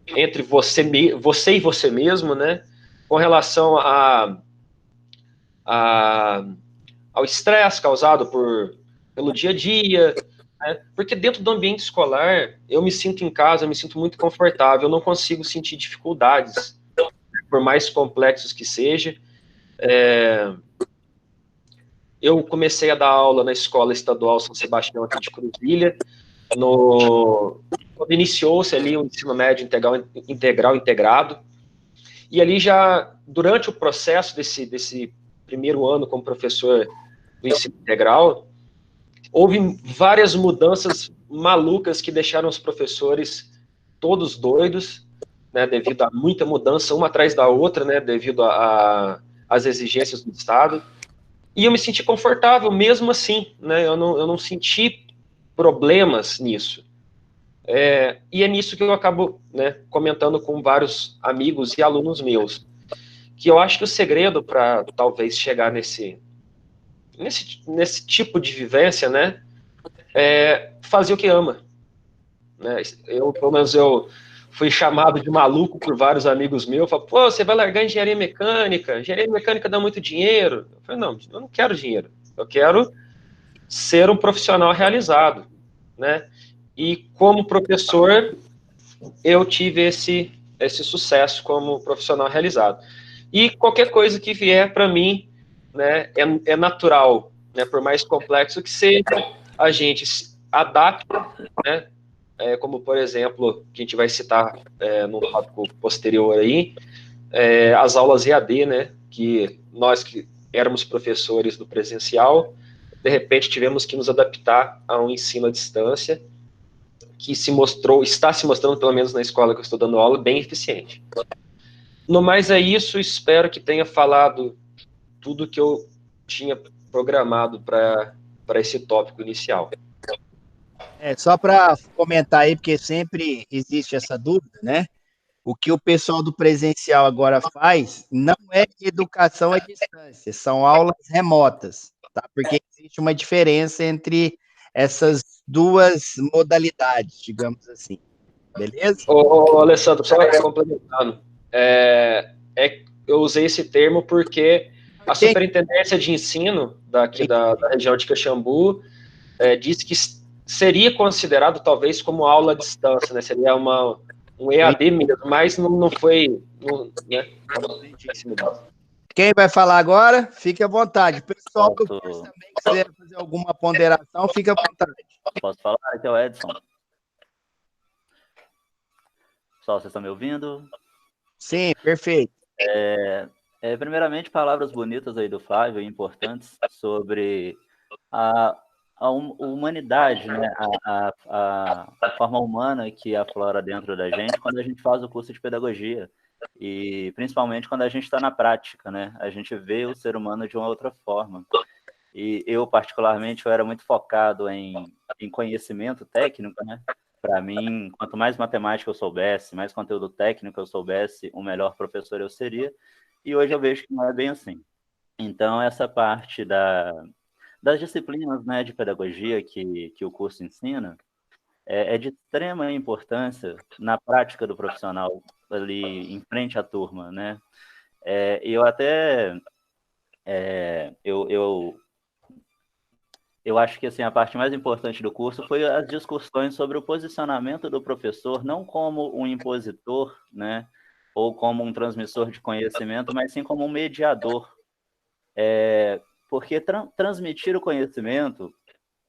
[SPEAKER 3] entre você e você mesmo, né? Com relação ao estresse causado pelo dia a dia, né? Porque dentro do ambiente escolar, eu me sinto em casa, eu me sinto muito confortável, eu não consigo sentir dificuldades, por mais complexos que seja. Eu comecei a dar aula na Escola Estadual São Sebastião aqui de Cruzilha, quando iniciou-se ali o ensino médio integral integrado, e ali já, durante o processo desse primeiro ano como professor do ensino integral, houve várias mudanças malucas que deixaram os professores todos doidos, né, devido a muita mudança, uma atrás da outra, né, devido às exigências do Estado. E eu me senti confortável mesmo assim, né, eu não senti problemas nisso. E é nisso que eu acabo, né, comentando com vários amigos e alunos meus, que eu acho que o segredo para talvez chegar nesse tipo de vivência, né, é fazer o que ama, né? Pelo menos eu fui chamado de maluco por vários amigos meus, falaram, pô, você vai largar engenharia mecânica dá muito dinheiro. Eu falei, não, eu não quero dinheiro, eu quero ser um profissional realizado, né? E como professor, eu tive esse sucesso como profissional realizado. E qualquer coisa que vier para mim, né, é natural, né, por mais complexo que seja, a gente se adapta, né, como, por exemplo, que a gente vai citar no tópico posterior aí, as aulas EAD, né, que nós que éramos professores do presencial, de repente tivemos que nos adaptar a um ensino à distância, que está se mostrando, pelo menos na escola que eu estou dando aula, bem eficiente. No mais é isso, espero que tenha falado tudo que eu tinha programado para esse tópico inicial.
[SPEAKER 1] Só para comentar aí, porque sempre existe essa dúvida, né? O que o pessoal do presencial agora faz não é educação à distância, são aulas remotas, tá? Porque existe uma diferença entre essas duas modalidades, digamos assim. Beleza?
[SPEAKER 3] Ô, Alessandro, só complementando, eu usei esse termo porque a Superintendência de Ensino daqui da região de Caxambu disse que seria considerado talvez como aula à distância, né? Seria um EAD mesmo, mas não foi, né?
[SPEAKER 1] Quem vai falar agora, fique à vontade. Pessoal do curso também quiser fazer alguma ponderação, fique à vontade.
[SPEAKER 2] Posso falar? Aqui é o Edson. Pessoal, vocês estão me ouvindo?
[SPEAKER 1] Sim, perfeito.
[SPEAKER 2] Primeiramente, palavras bonitas aí do Flávio, importantes, sobre a humanidade, né? a forma humana que aflora dentro da gente quando a gente faz o curso de pedagogia. E principalmente quando a gente está na prática, né? A gente vê o ser humano de uma outra forma. E eu, particularmente, eu era muito focado em conhecimento técnico, né? Para mim, quanto mais matemática eu soubesse, mais conteúdo técnico eu soubesse, o melhor professor eu seria. E hoje eu vejo que não é bem assim. Então, essa parte das disciplinas, né, de pedagogia que o curso ensina é de extrema importância na prática do profissional ali em frente à turma, né? Eu até... Eu acho que assim, a parte mais importante do curso foi as discussões sobre o posicionamento do professor, não como um impositor, né, ou como um transmissor de conhecimento, mas sim como um mediador. Porque transmitir o conhecimento,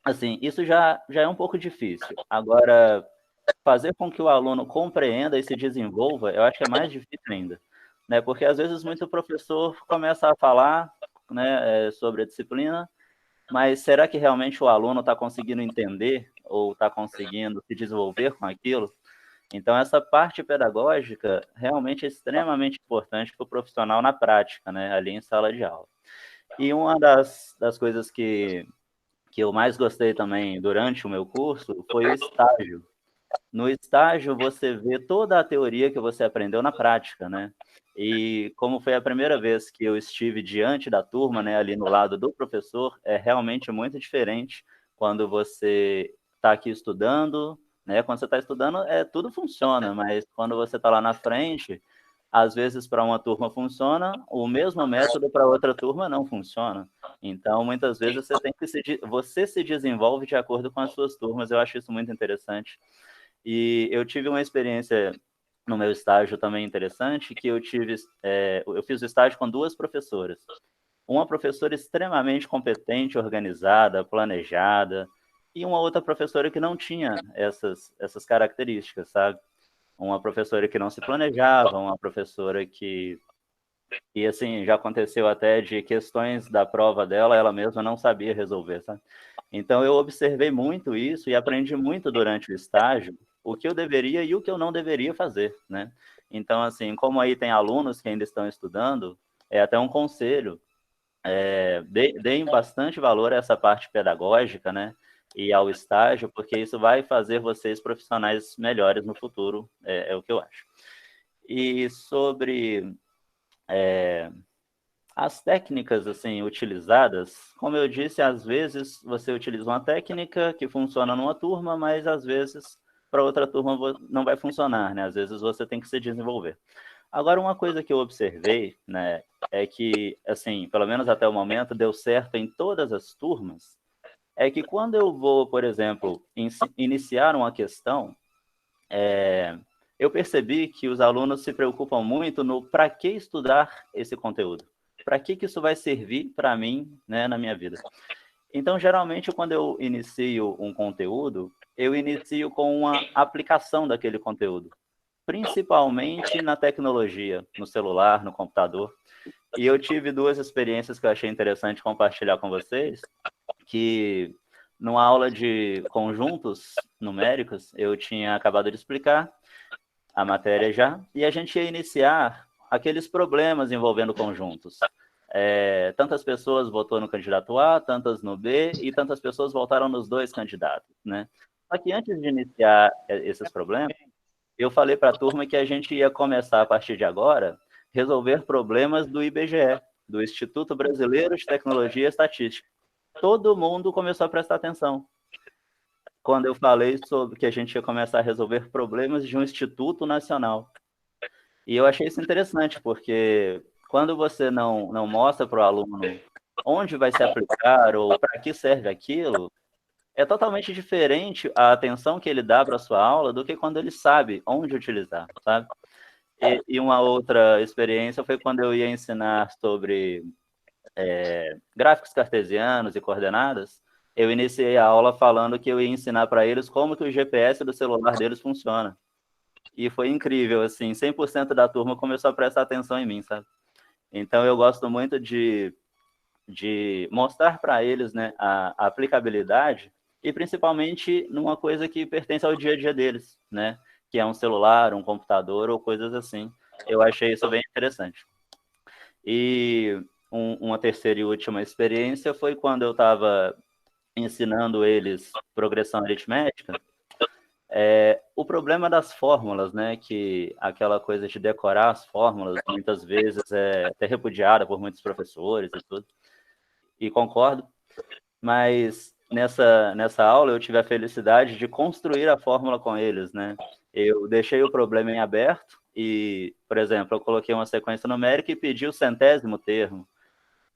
[SPEAKER 2] assim, isso já é um pouco difícil. Agora, fazer com que o aluno compreenda e se desenvolva, eu acho que é mais difícil ainda, né? Porque às vezes muito professor começa a falar, né, sobre a disciplina, mas será que realmente o aluno está conseguindo entender ou está conseguindo se desenvolver com aquilo? Então, essa parte pedagógica realmente é extremamente importante para o profissional na prática, né, ali em sala de aula. E uma das coisas que eu mais gostei também durante o meu curso foi o estágio. No estágio, você vê toda a teoria que você aprendeu na prática, né? E como foi a primeira vez que eu estive diante da turma, né, ali no lado do professor, é realmente muito diferente quando você está aqui estudando, né? Quando você está estudando, tudo funciona, mas quando você está lá na frente, às vezes para uma turma funciona, o mesmo método para outra turma não funciona. Então, muitas vezes você se desenvolve de acordo com as suas turmas. Eu acho isso muito interessante. E eu tive uma experiência no meu estágio também interessante, que eu fiz o estágio com duas professoras. Uma professora extremamente competente, organizada, planejada, e uma outra professora que não tinha essas características, sabe? Uma professora que não se planejava, uma professora que... E, assim, já aconteceu até de questões da prova dela, ela mesma não sabia resolver, sabe? Então, eu observei muito isso e aprendi muito durante o estágio o que eu deveria e o que eu não deveria fazer, né? Então, assim, como aí tem alunos que ainda estão estudando, é até um conselho, deem bastante valor a essa parte pedagógica, né? E ao estágio, porque isso vai fazer vocês profissionais melhores no futuro, é o que eu acho. E sobre... as técnicas assim utilizadas, como eu disse, às vezes você utiliza uma técnica que funciona numa turma, mas às vezes para outra turma não vai funcionar, né? Às vezes você tem que se desenvolver. Agora, uma coisa que eu observei, né, é que, assim, pelo menos até o momento, deu certo em todas as turmas, é que quando eu vou, por exemplo, iniciar uma questão, eu percebi que os alunos se preocupam muito no para que estudar esse conteúdo. Para que isso vai servir para mim, né, na minha vida? Então, geralmente, quando eu inicio um conteúdo, eu inicio com uma aplicação daquele conteúdo, principalmente na tecnologia, no celular, no computador. E eu tive duas experiências que eu achei interessante compartilhar com vocês, que numa aula de conjuntos numéricos, eu tinha acabado de explicar a matéria já, e a gente ia iniciar aqueles problemas envolvendo conjuntos. Tantas pessoas votou no candidato A, tantas no B, e tantas pessoas votaram nos dois candidatos, né? Só que antes de iniciar esses problemas, eu falei para a turma que a gente ia começar, a partir de agora, resolver problemas do IBGE, do Instituto Brasileiro de Tecnologia e Estatística. Todo mundo começou a prestar atenção. quando eu falei sobre que a gente ia começar a resolver problemas de um instituto nacional. E eu achei isso interessante, porque quando você não mostra para o aluno onde vai se aplicar ou para que serve aquilo, é totalmente diferente a atenção que ele dá para a sua aula do que quando ele sabe onde utilizar, sabe? E uma outra experiência foi quando eu ia ensinar sobre gráficos cartesianos e coordenadas. Eu iniciei a aula falando que eu ia ensinar para eles como que o GPS do celular deles funciona. E foi incrível, assim, 100% da turma começou a prestar atenção em mim, sabe? Então, eu gosto muito de mostrar para eles, né, a aplicabilidade e, principalmente, numa coisa que pertence ao dia a dia deles, né? Que é um celular, um computador ou coisas assim. Eu achei isso bem interessante. E uma terceira e última experiência foi quando eu estava ensinando eles progressão aritmética. O problema das fórmulas, né, que aquela coisa de decorar as fórmulas muitas vezes é até repudiada por muitos professores e tudo, e concordo, mas nessa aula eu tive a felicidade de construir a fórmula com eles, né? Eu deixei o problema em aberto e, por exemplo, eu coloquei uma sequência numérica e pedi o 100º termo.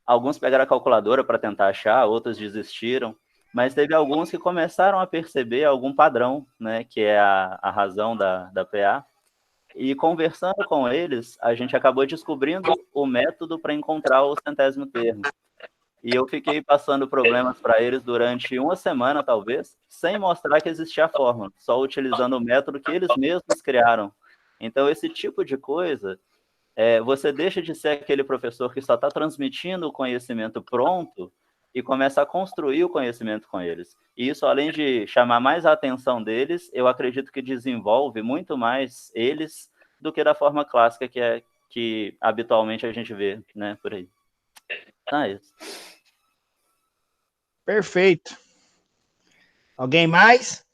[SPEAKER 2] Alguns pegaram a calculadora para tentar achar, outros desistiram, mas teve alguns que começaram a perceber algum padrão, né, que é a razão da PA, e conversando com eles, a gente acabou descobrindo o método para encontrar o 100º termo. E eu fiquei passando problemas para eles durante uma semana, talvez, sem mostrar que existia a fórmula, só utilizando o método que eles mesmos criaram. Então, esse tipo de coisa, você deixa de ser aquele professor que só está transmitindo o conhecimento pronto e começa a construir o conhecimento com eles. E isso, além de chamar mais a atenção deles, eu acredito que desenvolve muito mais eles do que da forma clássica que habitualmente a gente vê, né, por aí. Então é isso.
[SPEAKER 1] Perfeito. Alguém mais?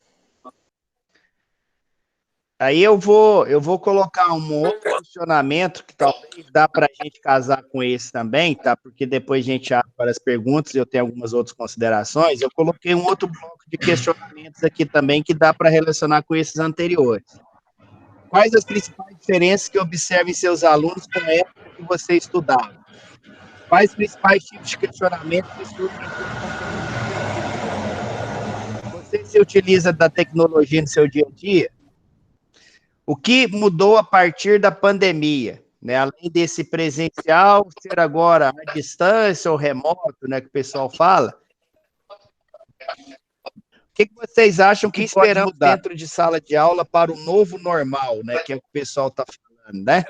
[SPEAKER 1] Aí eu vou colocar um outro questionamento que talvez dá para a gente casar com esse também, tá? Porque depois a gente abre para as perguntas e eu tenho algumas outras considerações. Eu coloquei um outro bloco de questionamentos aqui também que dá para relacionar com esses anteriores. Quais as principais diferenças que observa em seus alunos com a época que você estudava? Quais os principais tipos de questionamentos que surgem? Você se utiliza da tecnologia no seu dia a dia? O que mudou a partir da pandemia? Né? Além desse presencial ser agora à distância ou remoto, né, que o pessoal fala. O que vocês acham que pode mudar dentro de sala de aula para o novo normal, né, que é o que o pessoal está falando, né?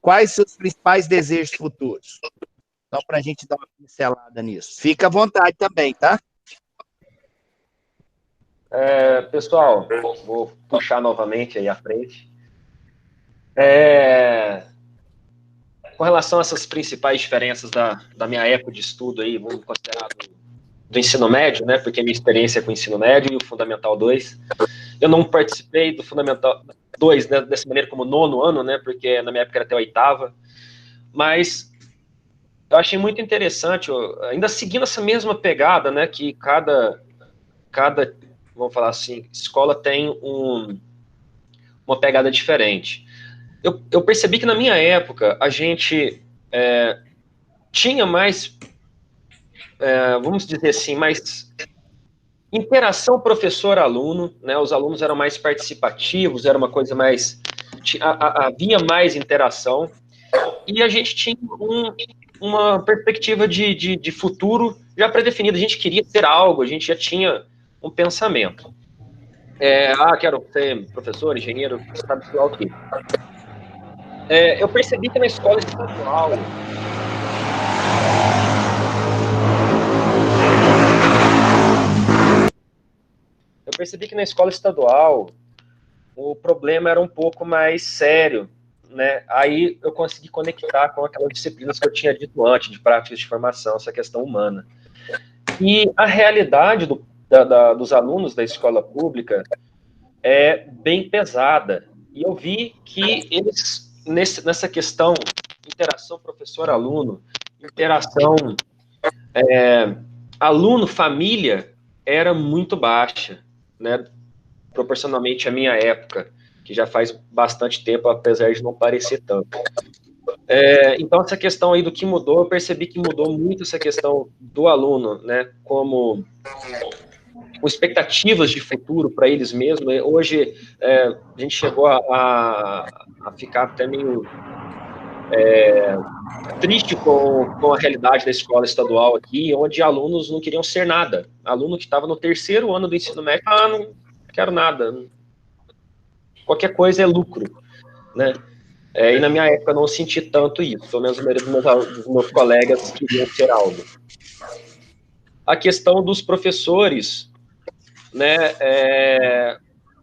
[SPEAKER 1] Quais seus principais desejos futuros? Só para a gente dar uma pincelada nisso. Fica à vontade também, tá?
[SPEAKER 3] Pessoal, vou puxar novamente aí à frente. Com relação a essas principais diferenças da minha época de estudo aí, vamos considerar do ensino médio, né, porque minha experiência é com o ensino médio e o Fundamental 2. Eu não participei do Fundamental 2, né, dessa maneira como 9º ano, né, porque na minha época era até 8ª, mas eu achei muito interessante, ainda seguindo essa mesma pegada, né, que cada vamos falar assim, escola tem uma pegada diferente. Eu percebi que na minha época a gente tinha mais, vamos dizer assim, mais interação professor-aluno, né? Os alunos eram mais participativos, era uma coisa mais, havia mais interação, e a gente tinha uma perspectiva de futuro já pré-definida, a gente queria ser algo, a gente já tinha um pensamento. Quero ser professor, engenheiro, sabe lá o quê. Eu percebi que na escola estadual o problema era um pouco mais sério, né? Aí eu consegui conectar com aquelas disciplinas que eu tinha dito antes, de práticas de formação, essa questão humana. E a realidade dos alunos da escola pública é bem pesada. E eu vi que eles, nessa questão, interação professor-aluno, interação aluno-família, era muito baixa, né, proporcionalmente à minha época, que já faz bastante tempo, apesar de não parecer tanto. Então, essa questão aí do que mudou, eu percebi que mudou muito essa questão do aluno, né, com expectativas de futuro para eles mesmos. Hoje, a gente chegou a ficar até meio triste com a realidade da escola estadual aqui, onde alunos não queriam ser nada. Aluno que estava no 3º ano do ensino médio, não quero nada. Qualquer coisa é lucro, né? E na minha época eu não senti tanto isso, pelo menos a maioria dos meus colegas queriam ser algo. A questão dos professores, né,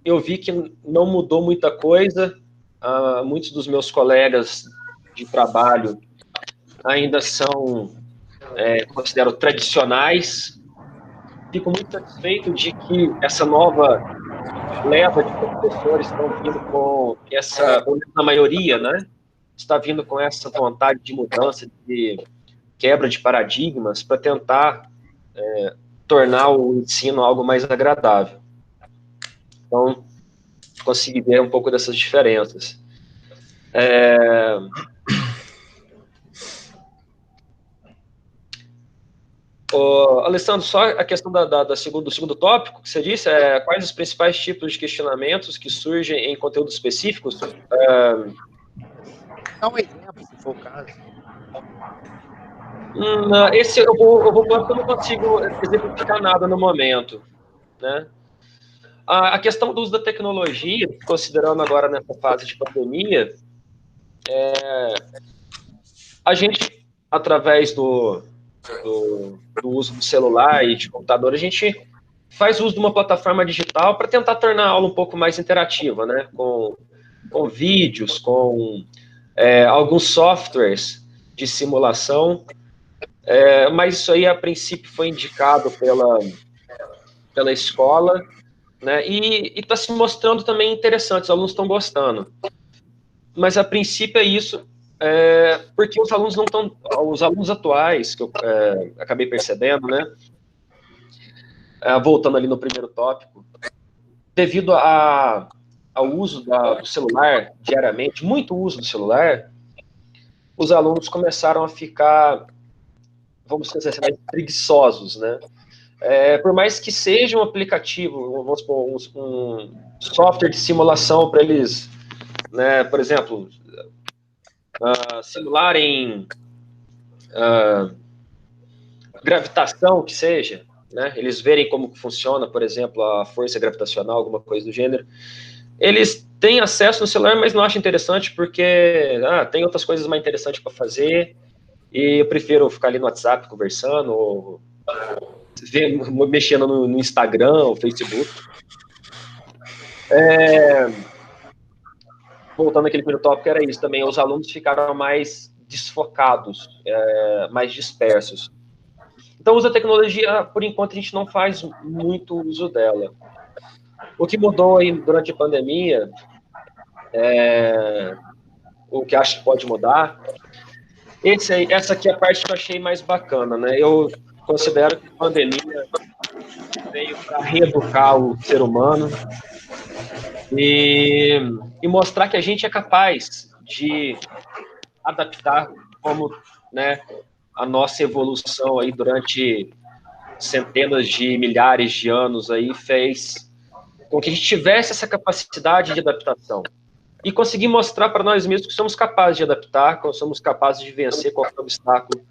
[SPEAKER 3] eu vi que não mudou muita coisa. Muitos dos meus colegas de trabalho ainda são, considero, tradicionais. Fico muito satisfeito de que essa nova leva de professores estão vindo com essa, na maioria, né, está vindo com essa vontade de mudança, de quebra de paradigmas, para tentar tornar o ensino algo mais agradável. Então, consegui ver um pouco dessas diferenças. Alessandro, só a questão do segundo tópico que você disse, quais os principais tipos de questionamentos que surgem em conteúdos específicos?
[SPEAKER 1] Dá um exemplo, se for o caso.
[SPEAKER 3] Esse eu vou porque eu não consigo exemplificar nada no momento, né? A questão do uso da tecnologia, considerando agora nessa fase de pandemia, a gente, através do uso do celular e de computador, a gente faz uso de uma plataforma digital para tentar tornar a aula um pouco mais interativa, né? Com vídeos, com alguns softwares de simulação, mas isso aí, a princípio, foi indicado pela escola, né? E está se mostrando também interessante, os alunos estão gostando. Mas, a princípio, é isso, porque os alunos não estão... Os alunos atuais, que eu acabei percebendo, né? Voltando ali no primeiro tópico, devido ao uso do celular diariamente, muito uso do celular, os alunos começaram a ficar, vamos dizer assim, mais preguiçosos, né? Por mais que seja um aplicativo, vamos supor, um software de simulação para eles, né, por exemplo, simularem gravitação, que seja, né, eles verem como funciona, por exemplo, a força gravitacional, alguma coisa do gênero, eles têm acesso no celular, mas não acham interessante porque tem outras coisas mais interessantes para fazer, e eu prefiro ficar ali no WhatsApp conversando, ou mexendo no Instagram, ou Facebook. Voltando àquele primeiro tópico, era isso também, os alunos ficaram mais desfocados, mais dispersos. Então, o uso da tecnologia, por enquanto, a gente não faz muito uso dela. O que mudou aí durante a pandemia, o que acho que pode mudar, essa aqui é a parte que eu achei mais bacana, né? Eu considero que a pandemia veio para reeducar o ser humano e mostrar que a gente é capaz de adaptar, como, né, a nossa evolução aí durante centenas de milhares de anos aí fez com que a gente tivesse essa capacidade de adaptação e conseguir mostrar para nós mesmos que somos capazes de adaptar, que somos capazes de vencer qualquer obstáculo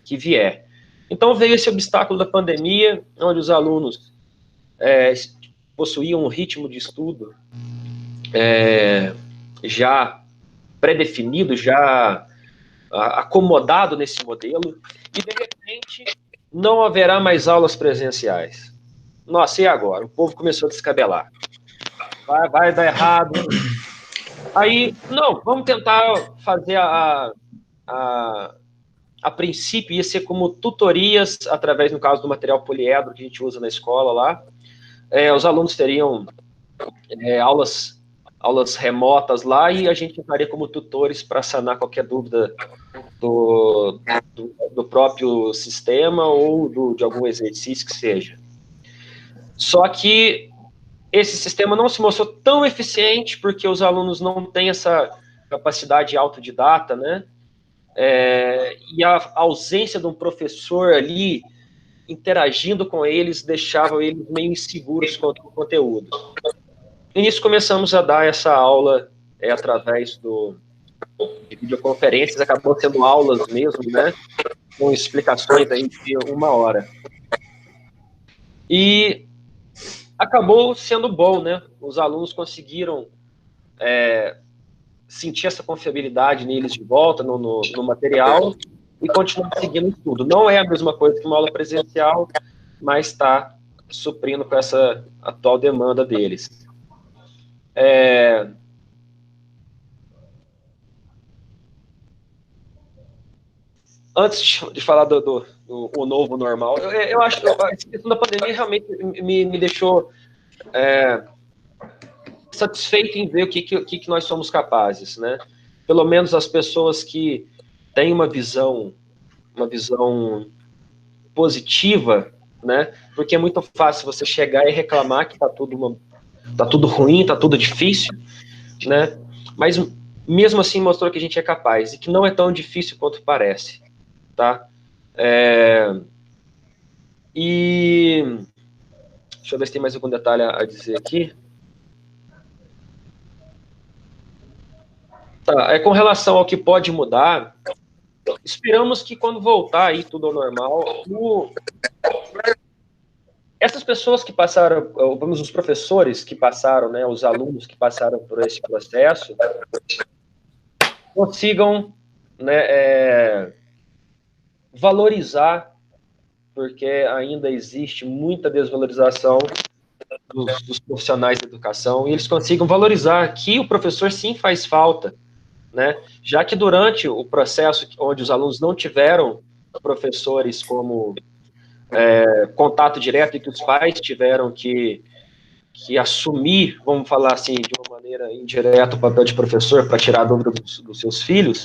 [SPEAKER 3] que vier. Então veio esse obstáculo da pandemia, onde os alunos possuíam um ritmo de estudo já pré-definido, já acomodado nesse modelo, e de repente não haverá mais aulas presenciais. Nossa, e agora? O povo começou a descabelar. Vai dar errado. Aí, não, vamos tentar fazer a princípio ia ser como tutorias, através, no caso do material poliedro que a gente usa na escola lá. Os alunos teriam aulas remotas lá e a gente entraria como tutores para sanar qualquer dúvida do próprio sistema ou de algum exercício que seja. Só que esse sistema não se mostrou tão eficiente porque os alunos não têm essa capacidade autodidata, né? E a ausência de um professor ali interagindo com eles deixava eles meio inseguros quanto ao conteúdo. E nisso começamos a dar essa aula através de videoconferências, acabou sendo aulas mesmo, né? Com explicações aí de 1 hora. E acabou sendo bom, né? Os alunos conseguiram sentir essa confiabilidade neles de volta no material e continuar seguindo o estudo. Não é a mesma coisa que uma aula presencial, mas está suprindo com essa atual demanda deles. Antes de falar do novo normal, eu acho que a questão da pandemia realmente me deixou satisfeito em ver o que nós somos capazes, né? Pelo menos as pessoas que têm uma visão positiva, né? Porque é muito fácil você chegar e reclamar que tá tudo ruim, tá tudo difícil, né? Mas mesmo assim mostrou que a gente é capaz e que não é tão difícil quanto parece, tá? E deixa eu ver se tem mais algum detalhe a dizer aqui. Tá, com relação ao que pode mudar, esperamos que quando voltar aí tudo ao normal, essas pessoas que passaram, os professores que passaram, né, os alunos que passaram por esse processo, consigam, né, valorizar, porque ainda existe muita desvalorização dos profissionais da educação, e eles consigam valorizar que o professor sim faz falta, né, já que durante o processo onde os alunos não tiveram professores como contato direto e que os pais tiveram que assumir, vamos falar assim, de uma maneira indireta, o papel de professor para tirar a dúvida dos seus filhos,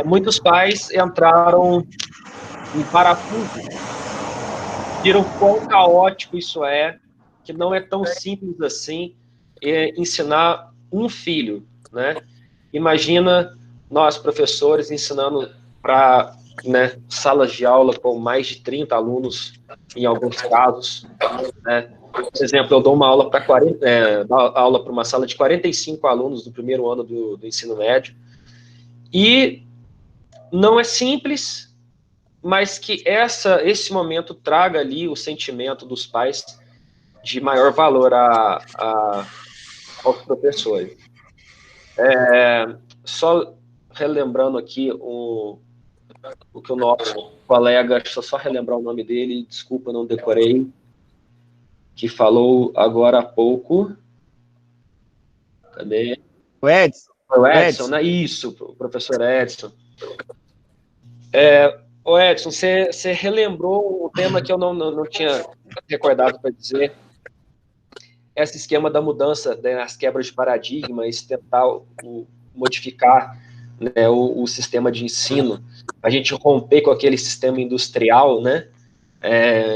[SPEAKER 3] muitos pais entraram em parafuso, viram quão caótico isso que não é tão simples assim ensinar um filho, né? Imagina nós, professores, ensinando para, né, salas de aula com mais de 30 alunos, em alguns casos, né? Por exemplo, eu dou uma aula para uma sala de 45 alunos do primeiro ano do ensino médio, e não é simples, mas que esse momento traga ali o sentimento dos pais de maior valor aos professores. Só relembrando aqui o que o nosso colega, deixa eu só relembrar o nome dele, desculpa, não decorei, que falou agora há pouco. Cadê?
[SPEAKER 1] O Edson.
[SPEAKER 3] O Edson, né? Isso, o professor Edson. O Edson, você relembrou um tema que eu não tinha recordado para dizer. Esse esquema da mudança, né, as quebras de paradigma, esse tentar modificar, né, o sistema de ensino, a gente romper com aquele sistema industrial, né,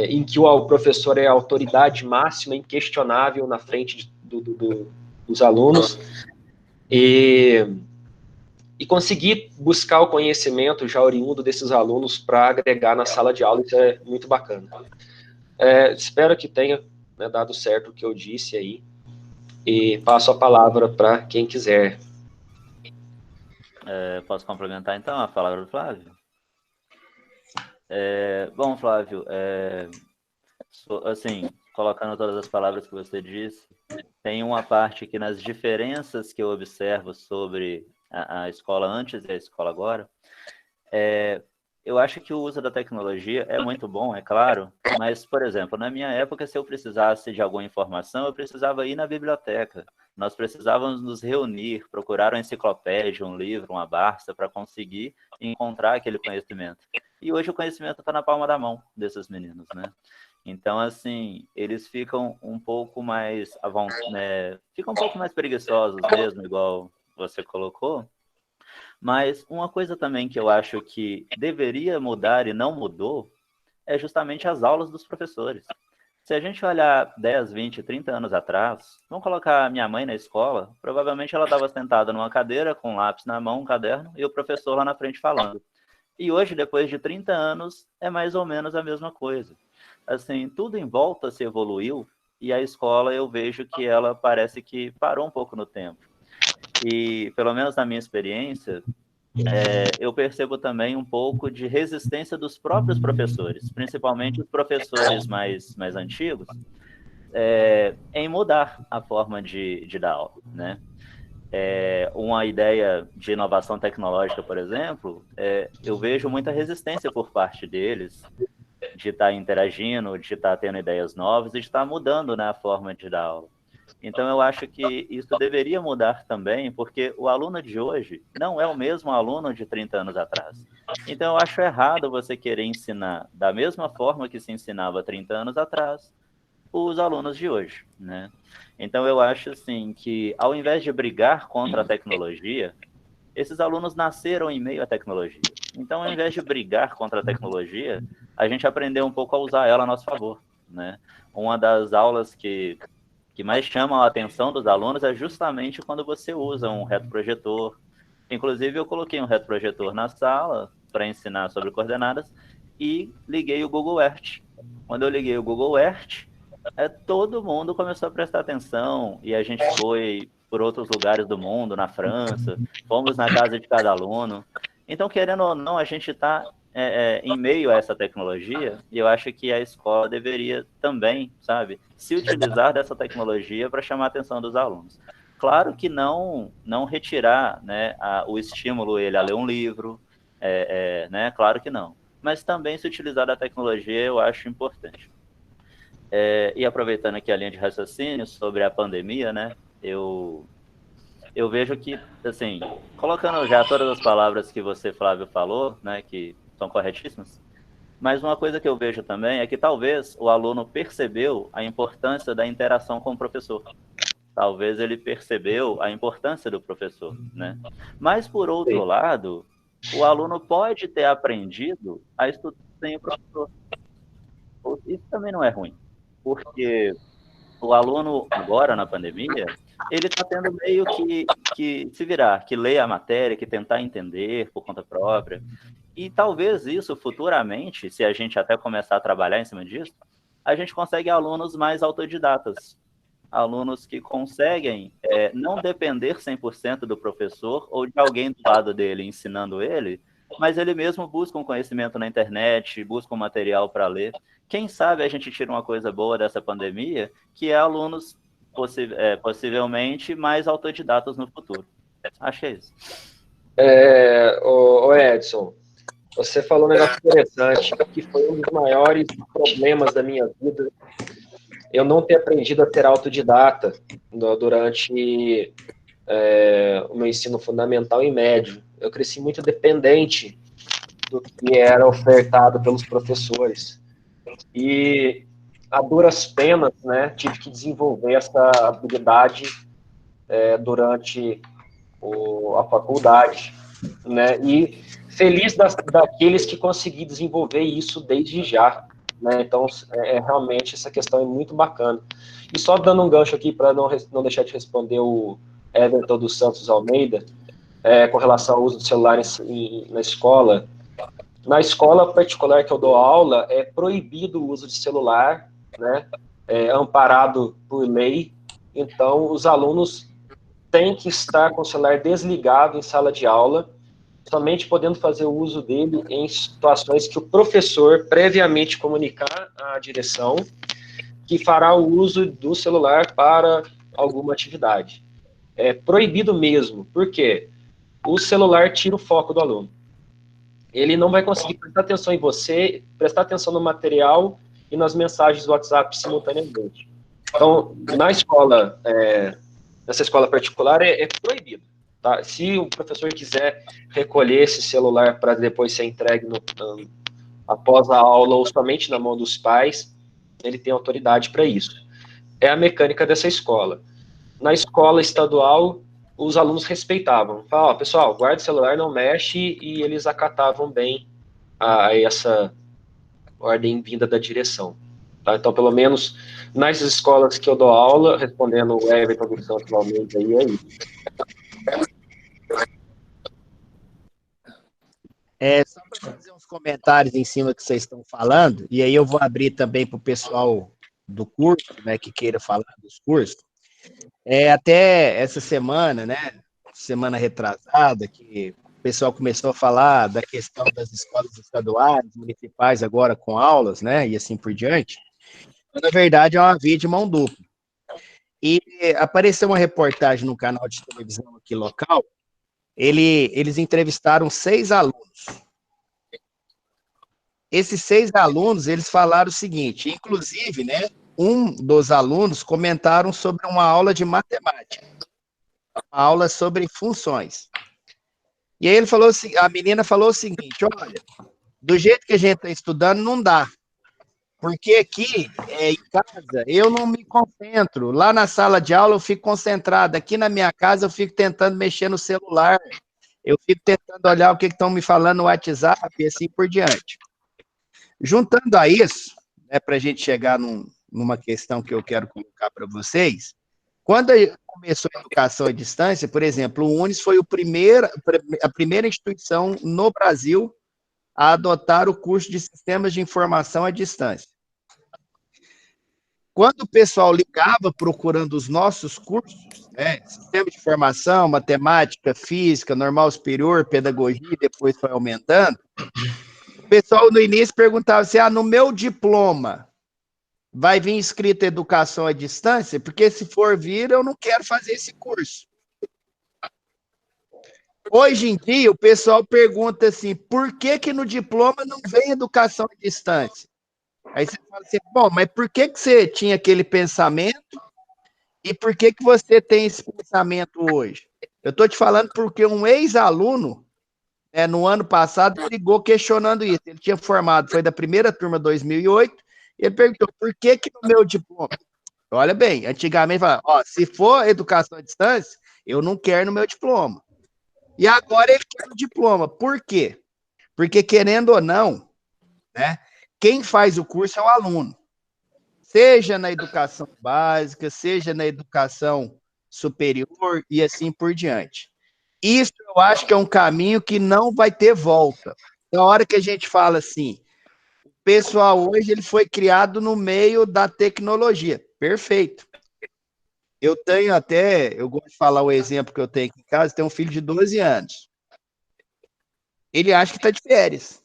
[SPEAKER 3] em que o professor é a autoridade máxima, inquestionável na frente dos alunos, e conseguir buscar o conhecimento já oriundo desses alunos para agregar na sala de aula. Isso é muito bacana. Espero que tenha, né, dado certo o que eu disse aí, e passo a palavra para quem quiser.
[SPEAKER 2] Posso complementar, então, a palavra do Flávio? Bom, Flávio, assim, colocando todas as palavras que você disse, tem uma parte que nas diferenças que eu observo sobre a escola antes e a escola agora, eu acho que o uso da tecnologia é muito bom, é claro, mas, por exemplo, na minha época, se eu precisasse de alguma informação, eu precisava ir na biblioteca. Nós precisávamos nos reunir, procurar uma enciclopédia, um livro, uma Barça, para conseguir encontrar aquele conhecimento. E hoje o conhecimento está na palma da mão desses meninos, né? Então, assim, eles ficam um pouco mais, né, ficam um pouco mais preguiçosos mesmo, igual você colocou. Mas uma coisa também que eu acho que deveria mudar e não mudou é justamente as aulas dos professores. Se a gente olhar 10, 20, 30 anos atrás, vamos colocar a minha mãe na escola, provavelmente ela estava sentada numa cadeira, com um lápis na mão, um caderno, e o professor lá na frente falando. E hoje, depois de 30 anos, é mais ou menos a mesma coisa. Assim, tudo em volta se evoluiu, e a escola eu vejo que ela parece que parou um pouco no tempo. E, pelo menos na minha experiência, eu percebo também um pouco de resistência dos próprios professores, principalmente os professores mais antigos, em mudar a forma de dar aula, né? Uma ideia de inovação tecnológica, por exemplo, eu vejo muita resistência por parte deles de estar interagindo, de estar tendo ideias novas e de estar mudando, né, a forma de dar aula. Então, eu acho que isso deveria mudar também, porque o aluno de hoje não é o mesmo aluno de 30 anos atrás. Então, eu acho errado você querer ensinar da mesma forma que se ensinava 30 anos atrás os alunos de hoje, né? Então, eu acho, assim, que ao invés de brigar contra a tecnologia, esses alunos nasceram em meio à tecnologia. Então, ao invés de brigar contra a tecnologia, a gente aprendeu um pouco a usar ela a nosso favor, né? Uma das aulas que mais chamam a atenção dos alunos é justamente quando você usa um retroprojetor. Inclusive, eu coloquei um retroprojetor na sala para ensinar sobre coordenadas e liguei o Google Earth. Quando eu liguei o Google Earth, todo mundo começou a prestar atenção e a gente foi por outros lugares do mundo, na França, fomos na casa de cada aluno. Então, querendo ou não, a gente está em meio a essa tecnologia, e eu acho que a escola deveria também, sabe, se utilizar dessa tecnologia para chamar a atenção dos alunos. Claro que não retirar, né, o estímulo ele a ler um livro, né, claro que não. Mas também se utilizar da tecnologia eu acho importante. E aproveitando aqui a linha de raciocínio sobre a pandemia, né, eu vejo que, assim, colocando já todas as palavras que você, Flávio, falou, né, que são corretíssimas, mas uma coisa que eu vejo também é que talvez o aluno percebeu a importância da interação com o professor. Talvez ele percebeu a importância do professor, né? Mas, por outro lado, o aluno pode ter aprendido a estudar sem o professor. Isso também não é ruim, porque o aluno, agora na pandemia, ele está tendo meio que se virar, que ler a matéria, que tentar entender por conta própria. E talvez isso, futuramente, se a gente até começar a trabalhar em cima disso, a gente consegue alunos mais autodidatas. Alunos que conseguem não depender 100% do professor ou de alguém do lado dele ensinando ele, mas ele mesmo busca um conhecimento na internet, busca um material para ler. Quem sabe a gente tira uma coisa boa dessa pandemia, que é alunos possivelmente mais autodidatas no futuro. Acho que é isso.
[SPEAKER 3] O Edson, você falou um negócio interessante, que foi um dos maiores problemas da minha vida, eu não ter aprendido a ser autodidata durante o meu ensino fundamental e médio. Eu cresci muito dependente do que era ofertado pelos professores. E, a duras penas, né, tive que desenvolver essa habilidade durante a faculdade, né, e feliz daqueles que consegui desenvolver isso desde já, né, então, realmente, essa questão é muito bacana. E só dando um gancho aqui, para não deixar de responder o Everton dos Santos Almeida, com relação ao uso do celular na escola. Na escola particular que eu dou aula, é proibido o uso de celular, né, amparado por lei, então os alunos têm que estar com o celular desligado em sala de aula, somente podendo fazer o uso dele em situações que o professor previamente comunicar à direção que fará o uso do celular para alguma atividade. É proibido mesmo, porque o celular tira o foco do aluno. Ele não vai conseguir prestar atenção em você, prestar atenção no material e nas mensagens do WhatsApp simultaneamente. Então, na escola, nessa escola particular, é proibido. Tá? Se o professor quiser recolher esse celular para depois ser entregue após a aula ou somente na mão dos pais, ele tem autoridade para isso. É a mecânica dessa escola. Na escola estadual, os alunos respeitavam. Falavam, pessoal, guarda o celular, não mexe, e eles acatavam bem a essa ordem vinda da direção. Tá? Então, pelo menos nas escolas que eu dou aula, respondendo o Everton dos Santos Almeida aí, é isso.
[SPEAKER 1] Só para fazer uns comentários em cima do que vocês estão falando, e aí eu vou abrir também para o pessoal do curso, né, que queira falar dos cursos. Até essa semana, né, semana retrasada, que o pessoal começou a falar da questão das escolas estaduais, municipais, agora com aulas, né, e assim por diante. Na verdade, é uma via de mão dupla. E apareceu uma reportagem no canal de televisão aqui local, eles entrevistaram 6 alunos. Esses 6 alunos, eles falaram o seguinte, inclusive, né, um dos alunos comentaram sobre uma aula de matemática, uma aula sobre funções. E aí a menina falou o seguinte, olha, do jeito que a gente está estudando, não dá. Porque aqui, em casa, eu não me concentro. Lá na sala de aula eu fico concentrado. Aqui na minha casa eu fico tentando mexer no celular. Eu fico tentando olhar o que estão me falando no WhatsApp e assim por diante. Juntando a isso, né, para a gente chegar numa questão que eu quero colocar para vocês, quando começou a educação à distância, por exemplo, o UNES foi a primeira instituição no Brasil a adotar o curso de Sistemas de Informação à Distância. Quando o pessoal ligava procurando os nossos cursos, né, Sistema de Informação, Matemática, Física, Normal Superior, Pedagogia, depois foi aumentando, o pessoal no início perguntava assim, no meu diploma vai vir escrito Educação à Distância? Porque se for vir, eu não quero fazer esse curso. Hoje em dia, o pessoal pergunta assim, por que no diploma não vem Educação à Distância? Aí você fala assim, bom, mas por que você tinha aquele pensamento e por que você tem esse pensamento hoje? Eu estou te falando porque um ex-aluno, no ano passado, ligou questionando isso. Ele tinha formado, foi da primeira turma 2008, e ele perguntou, por que no meu diploma? Olha bem, antigamente falava, se for Educação à Distância, eu não quero no meu diploma. E agora ele quer o diploma. Por quê? Porque, querendo ou não, né, quem faz o curso é o aluno. Seja na educação básica, seja na educação superior e assim por diante. Isso eu acho que é um caminho que não vai ter volta. Na hora que a gente fala assim, o pessoal hoje ele foi criado no meio da tecnologia. Perfeito. Eu gosto de falar o exemplo que eu tenho aqui em casa, tenho um filho de 12 anos. Ele acha que está de férias.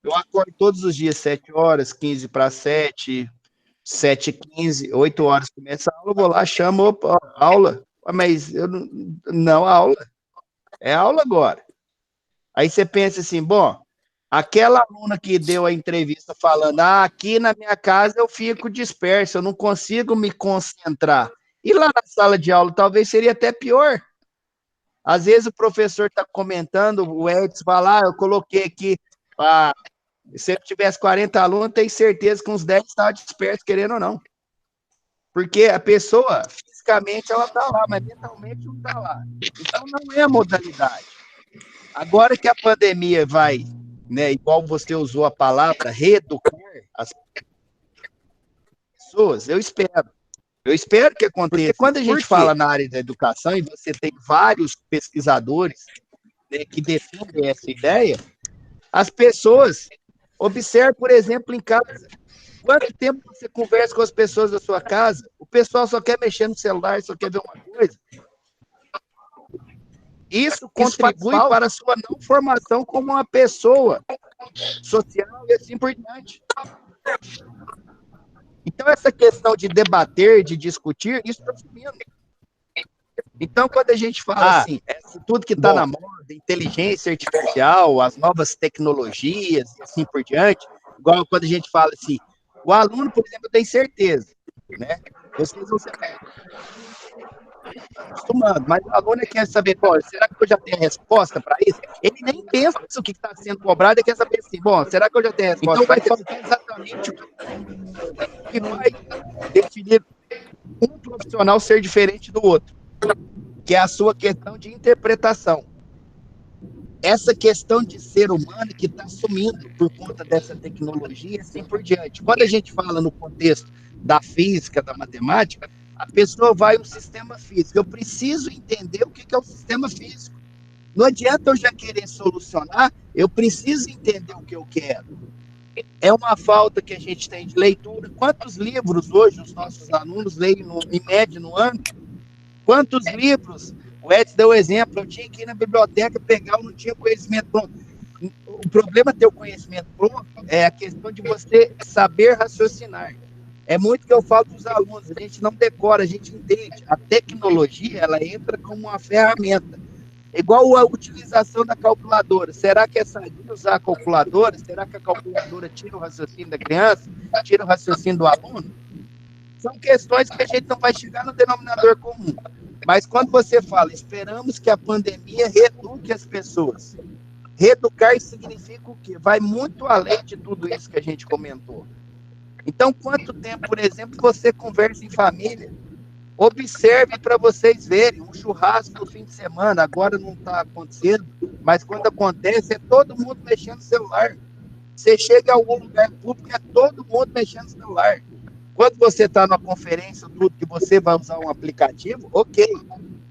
[SPEAKER 1] Eu acordo todos os dias, 7 horas, 15 para 7, 7h15, 8 horas começa a aula, eu vou lá, chamo, aula. Mas eu não, aula. É aula agora. Aí você pensa assim, bom, aquela aluna que deu a entrevista falando, aqui na minha casa eu fico disperso, eu não consigo me concentrar. E lá na sala de aula talvez seria até pior. Às vezes o professor está comentando, o Edson fala, eu coloquei aqui, se eu tivesse 40 alunos, tenho certeza que uns 10 estavam dispersos, querendo ou não. Porque a pessoa, fisicamente, ela está lá, mas mentalmente não está lá. Então não é a modalidade. Agora que a pandemia vai, né, igual você usou a palavra, reeducar as pessoas, eu espero. Eu espero que aconteça. Porque quando a gente fala na área da educação, e você tem vários pesquisadores, né, que defendem essa ideia, as pessoas, observe, por exemplo, em casa, quanto tempo você conversa com as pessoas da sua casa, o pessoal só quer mexer no celular, só quer ver uma coisa. Isso contribui para a sua não formação como uma pessoa social e assim por diante. Então, essa questão de debater, de discutir, isso está sumindo. Então, quando a gente fala assim, tudo que está na moda, inteligência artificial, as novas tecnologias e assim por diante, igual quando a gente fala assim, o aluno, por exemplo, tem certeza, né? Vocês vão ser acostumando, mas o aluno quer saber, será que eu já tenho a resposta para isso? Ele nem pensa o que está sendo cobrado, ele quer saber assim, será que eu já tenho a resposta? Então vai faltar exatamente o que vai definir um profissional ser diferente do outro, que é a sua questão de interpretação. essa questão de ser humano que está sumindo por conta dessa tecnologia e assim por diante. Quando a gente fala no contexto da física, da matemática, a pessoa vai ao sistema físico. Eu preciso entender o que é o sistema físico. Não adianta eu já querer solucionar, eu preciso entender o que eu quero. É uma falta que a gente tem de leitura. Quantos livros hoje os nossos alunos leem em média no ano? Quantos livros? O Edson deu o exemplo, eu tinha que ir na biblioteca pegar, eu não tinha conhecimento pronto. O problema de ter o conhecimento pronto é a questão de você saber raciocinar. É muito que eu falo para os alunos, a gente não decora, a gente entende. A tecnologia, ela entra como uma ferramenta. Igual a utilização da calculadora. Será que é sadio usar a calculadora? Será que a calculadora tira o raciocínio da criança? Tira o raciocínio do aluno? São questões que a gente não vai chegar no denominador comum. Mas quando você fala, esperamos que a pandemia reeduque as pessoas. Reeducar significa o quê? Vai muito além de tudo isso que a gente comentou. Então, quanto tempo, por exemplo, você conversa em família? Observe para vocês verem, um churrasco no fim de semana, agora não está acontecendo, mas quando acontece, é todo mundo mexendo no celular. Você chega a algum lugar público, é todo mundo mexendo no celular. Quando você está numa conferência, tudo que você vai usar um aplicativo, ok.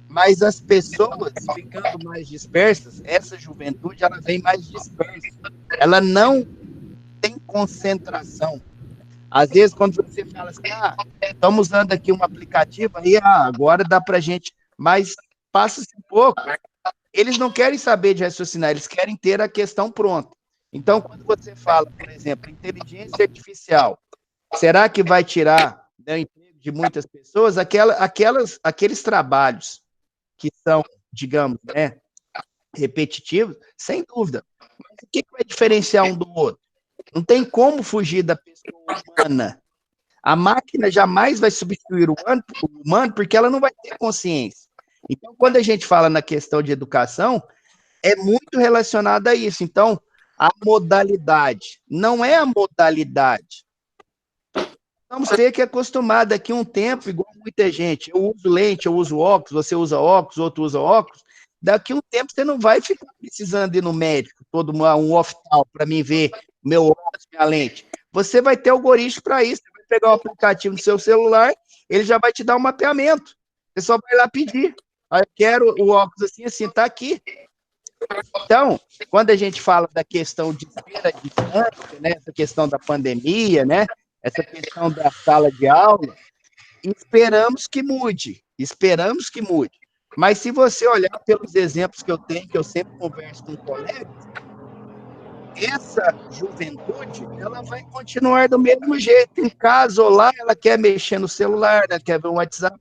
[SPEAKER 1] Mas as pessoas ficando mais dispersas, essa juventude, ela vem mais dispersa. Ela não tem concentração. Às vezes, quando você fala assim, estamos usando aqui um aplicativo, aí agora dá para a gente, mas passa-se um pouco. Eles não querem saber de raciocinar, eles querem ter a questão pronta. Então, quando você fala, por exemplo, inteligência artificial, será que vai tirar, né, o emprego de muitas pessoas? Aqueles trabalhos que são, digamos, né, repetitivos, sem dúvida. Mas o que vai diferenciar um do outro? Não tem como fugir da pessoa humana. A máquina jamais vai substituir o humano porque ela não vai ter consciência. Então, quando a gente fala na questão de educação, é muito relacionado a isso. Então, a modalidade não é a modalidade. Vamos ter que acostumar daqui a um tempo, igual muita gente. Eu uso lente, eu uso óculos, você usa óculos, outro usa óculos. Daqui a um tempo você não vai ficar precisando ir no médico, um oftalmo para mim ver meu óculos, minha lente. Você vai ter algoritmo para isso. Você vai pegar o aplicativo no seu celular, ele já vai te dar um mapeamento. Você só vai lá pedir. Eu quero o óculos assim, está aqui. Então, quando a gente fala da questão de espera à distância, né, essa questão da pandemia, né, essa questão da sala de aula, esperamos que mude. Mas se você olhar pelos exemplos que eu tenho, que eu sempre converso com colegas, essa juventude, ela vai continuar do mesmo jeito. Em casa ou lá, ela quer mexer no celular, ela quer ver um WhatsApp.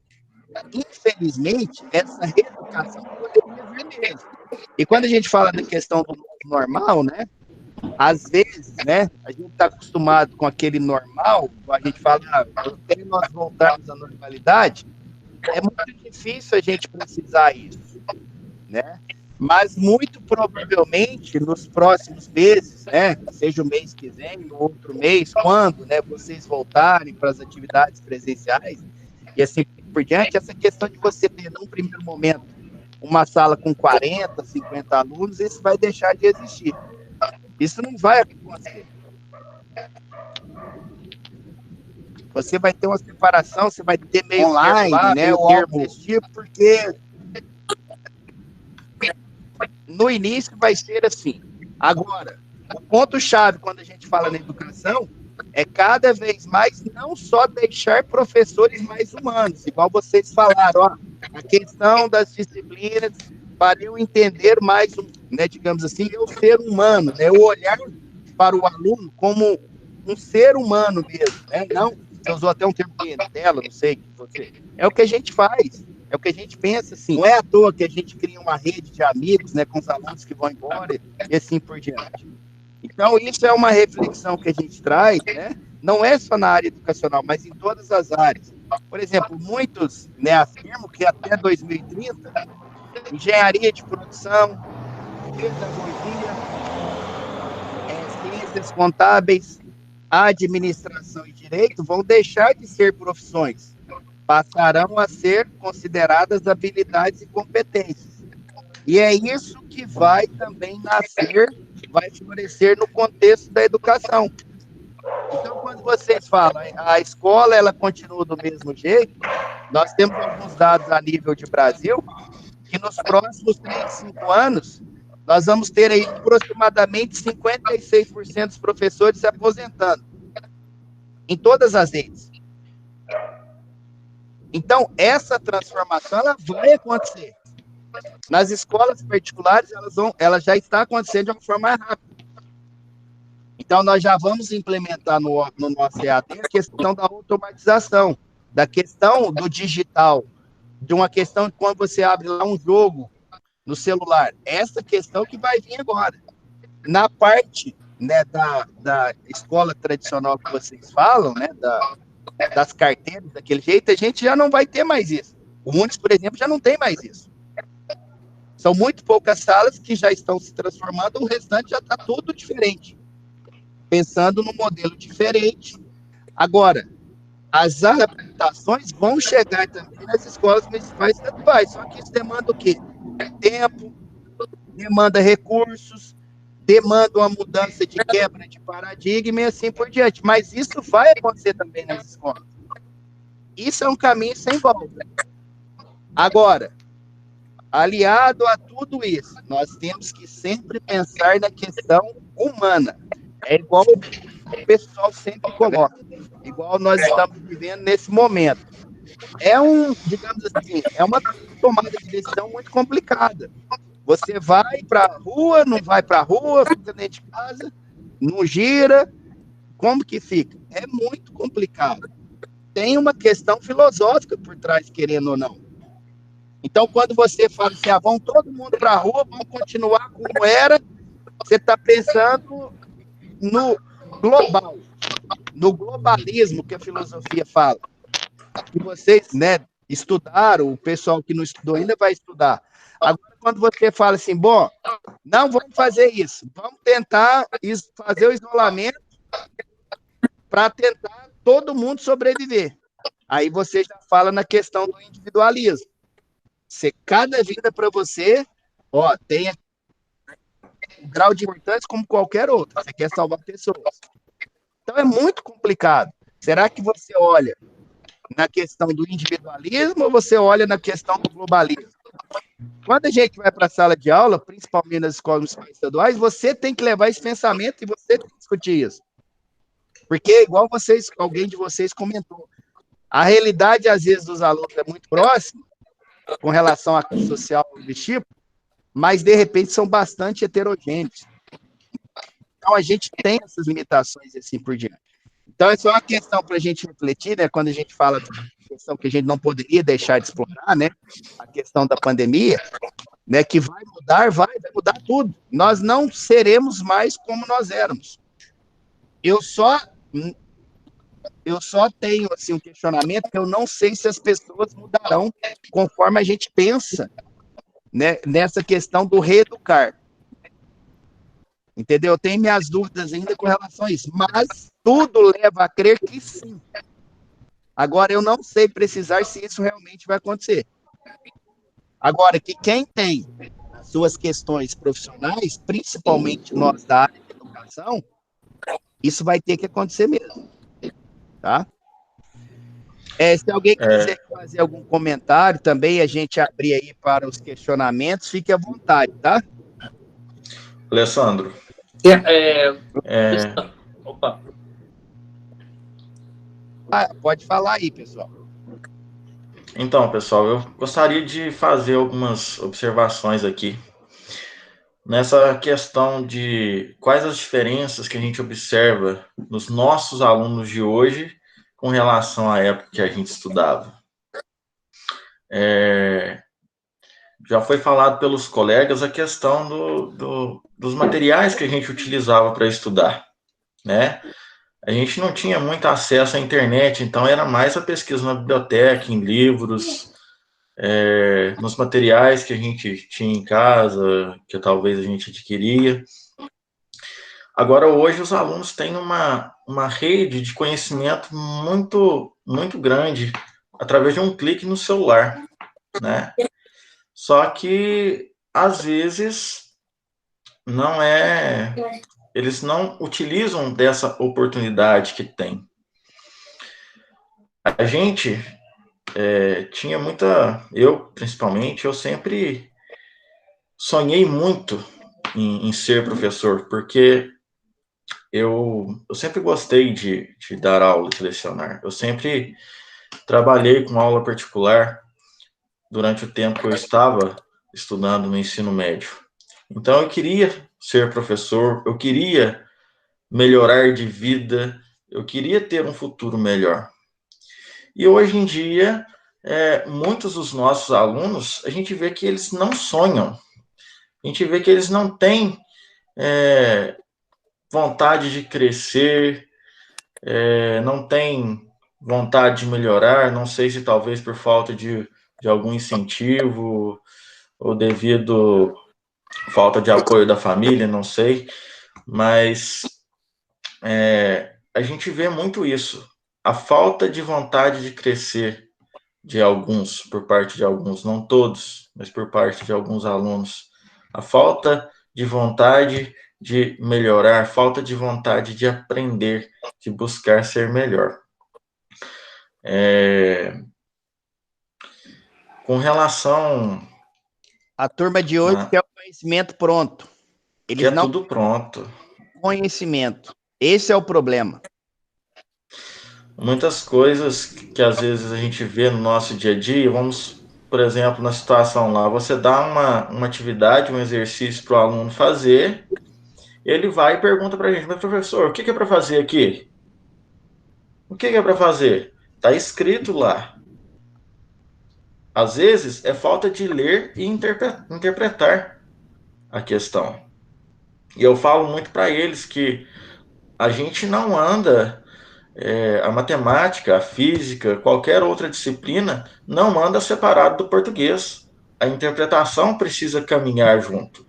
[SPEAKER 1] Infelizmente, essa reeducação poderia vir mesmo. E quando a gente fala da questão do normal, né? Às vezes, né? A gente está acostumado com aquele normal, a gente fala, até nós voltarmos à normalidade, é muito difícil a gente precisar isso, né? Mas muito provavelmente nos próximos meses, né? Seja o mês que vem, no outro mês, quando, né? Vocês voltarem para as atividades presenciais e assim por diante, essa questão de você ter, num primeiro momento, uma sala com 40, 50 alunos, isso vai deixar de existir. Isso não vai acontecer. Você vai ter uma separação, você vai ter meio online, lá, né? O termo desse tipo, porque no início vai ser assim. Agora, o ponto-chave quando a gente fala na educação é cada vez mais não só deixar professores mais humanos, igual vocês falaram, ó, a questão das disciplinas para eu entender mais, né, digamos assim, eu ser humano, né, eu olhar para o aluno como um ser humano mesmo, né, não, você usou até um termo dela, não sei, você, é o que a gente faz, é o que a gente pensa, assim, não é à toa que a gente cria uma rede de amigos, né, com os alunos que vão embora e assim por diante. Então, isso é uma reflexão que a gente traz, né, não é só na área educacional, mas em todas as áreas. Por exemplo, muitos, né, afirmam que até 2030, engenharia de produção, pedagogia, ciências contábeis, administração e direito vão deixar de ser profissões, passarão a ser consideradas habilidades e competências. E é isso que vai também nascer, vai florescer no contexto da educação. Então, quando vocês falam, a escola ela continua do mesmo jeito, nós temos alguns dados a nível de Brasil, que nos próximos 3, 5 anos, nós vamos ter aí aproximadamente 56% dos professores se aposentando, em todas as redes. Então, essa transformação, ela vai acontecer. Nas escolas particulares, ela já está acontecendo de uma forma mais rápida. Então, nós já vamos implementar no nosso EAD a questão da automatização, da questão do digital, de uma questão de quando você abre lá um jogo no celular. Essa questão que vai vir agora. Na parte, né, da escola tradicional que vocês falam, né, das carteiras, daquele jeito, a gente já não vai ter mais isso. O Unis, por exemplo, já não tem mais isso. São muito poucas salas que já estão se transformando, o restante já está tudo diferente. Pensando num modelo diferente. Agora, as adaptações vão chegar também nas escolas municipais e estaduais, só que isso demanda o quê? Tempo, demanda recursos, demanda uma mudança de quebra de paradigma e assim por diante. Mas isso vai acontecer também nas escolas. Isso é um caminho sem volta. Agora, aliado a tudo isso, nós temos que sempre pensar na questão humana. É igual o pessoal sempre coloca, igual nós estamos vivendo nesse momento. Digamos assim, é uma tomada de decisão muito complicada. Você vai para a rua, não vai para a rua, fica dentro de casa, não gira, como que fica? É muito complicado. Tem uma questão filosófica por trás, querendo ou não. Então, quando você fala assim, vão todo mundo para a rua, vão continuar como era, você está pensando no global, no globalismo que a filosofia fala. Que vocês, né, estudaram, o pessoal que não estudou ainda vai estudar. Agora, quando você fala assim, bom, não vamos fazer isso, vamos tentar fazer o isolamento para tentar todo mundo sobreviver. Aí você já fala na questão do individualismo. Cada vida para você, tem um grau de importância como qualquer outro. Você quer salvar pessoas. Então é muito complicado. Será que você olha na questão do individualismo ou você olha na questão do globalismo? Quando a gente vai para a sala de aula, principalmente nas escolas municipais estaduais, você tem que levar esse pensamento e você tem que discutir isso. Porque, igual alguém de vocês comentou, a realidade, às vezes, dos alunos é muito próxima, com relação à classe social desse tipo, mas, de repente, são bastante heterogêneos. Então, a gente tem essas limitações e assim por diante. Então, é só uma questão para a gente refletir, né, quando a gente fala da questão que a gente não poderia deixar de explorar, né, a questão da pandemia, né, que vai mudar tudo. Nós não seremos mais como nós éramos. Eu só tenho assim, um questionamento que eu não sei se as pessoas mudarão conforme a gente pensa, né, nessa questão do reeducar. Entendeu? Eu tenho minhas dúvidas ainda com relação a isso, mas tudo leva a crer que sim. Agora, eu não sei precisar se isso realmente vai acontecer. Agora, que quem tem as suas questões profissionais, principalmente nós da área de educação, isso vai ter que acontecer mesmo. Tá? Se alguém quiser fazer algum comentário também, a gente abrir aí para os questionamentos, fique à vontade, tá?
[SPEAKER 4] Alessandro.
[SPEAKER 7] Opa.
[SPEAKER 1] Pode falar aí, pessoal.
[SPEAKER 4] Então, pessoal, eu gostaria de fazer algumas observações aqui nessa questão de quais as diferenças que a gente observa nos nossos alunos de hoje com relação à época que a gente estudava. Já foi falado pelos colegas a questão dos materiais que a gente utilizava para estudar, né? A gente não tinha muito acesso à internet, então era mais a pesquisa na biblioteca, em livros, nos materiais que a gente tinha em casa, que talvez a gente adquiria. Agora, hoje, os alunos têm uma rede de conhecimento muito, muito grande através de um clique no celular, né? Só que, às vezes, eles não utilizam dessa oportunidade que tem. A gente tinha eu principalmente, eu sempre sonhei muito em ser professor, porque eu sempre gostei de dar aula, de lecionar. Eu sempre trabalhei com aula particular durante o tempo que eu estava estudando no ensino médio. Então, eu queria ser professor, eu queria melhorar de vida, eu queria ter um futuro melhor. E hoje em dia, muitos dos nossos alunos, a gente vê que eles não sonham, a gente vê que eles não têm vontade de crescer, não têm vontade de melhorar, não sei se talvez por falta de algum incentivo ou devido falta de apoio da família, não sei, mas a gente vê muito isso, a falta de vontade de crescer de alguns, por parte de alguns, não todos, mas por parte de alguns alunos, a falta de vontade de melhorar, falta de vontade de aprender, de buscar ser melhor. Com relação...
[SPEAKER 1] A turma de hoje quer o conhecimento pronto. Eles
[SPEAKER 4] quer
[SPEAKER 1] não
[SPEAKER 4] tudo pronto.
[SPEAKER 1] Conhecimento. Esse é o problema.
[SPEAKER 4] Muitas coisas que às vezes a gente vê no nosso dia a dia, vamos, por exemplo, na situação lá, você dá uma atividade, um exercício para o aluno fazer, ele vai e pergunta para a gente, mas professor, o que é para fazer aqui? O que é para fazer? Está escrito lá. Às vezes é falta de ler e interpretar a questão. E eu falo muito para eles que a gente não anda... a matemática, a física, qualquer outra disciplina não anda separado do português. A interpretação precisa caminhar junto,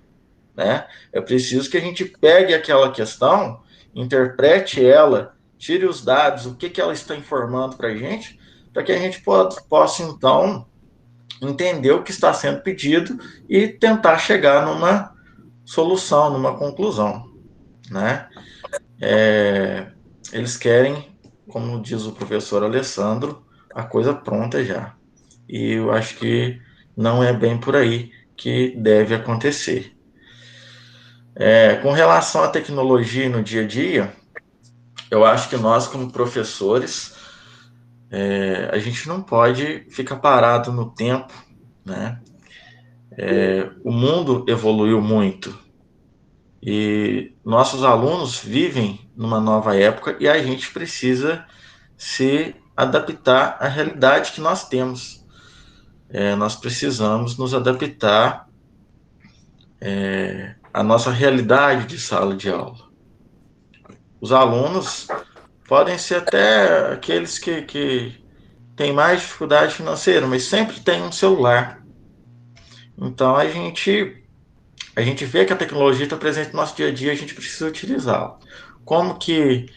[SPEAKER 4] né? É preciso que a gente pegue aquela questão, interprete ela, tire os dados, o que ela está informando para a gente, para que a gente possa, então, entender o que está sendo pedido e tentar chegar numa solução, numa conclusão, né? Eles querem, como diz o professor Alessandro, a coisa pronta já. E eu acho que não é bem por aí que deve acontecer. Com relação à tecnologia no dia a dia, eu acho que nós, como professores, a gente não pode ficar parado no tempo, né? O mundo evoluiu muito e nossos alunos vivem numa nova época e a gente precisa se adaptar à realidade que nós temos. Nós precisamos nos adaptar à nossa realidade de sala de aula. Os alunos podem ser até aqueles que têm mais dificuldade financeira, mas sempre tem um celular. Então, a gente vê que a tecnologia está presente no nosso dia a dia, a gente precisa utilizá-la. Como que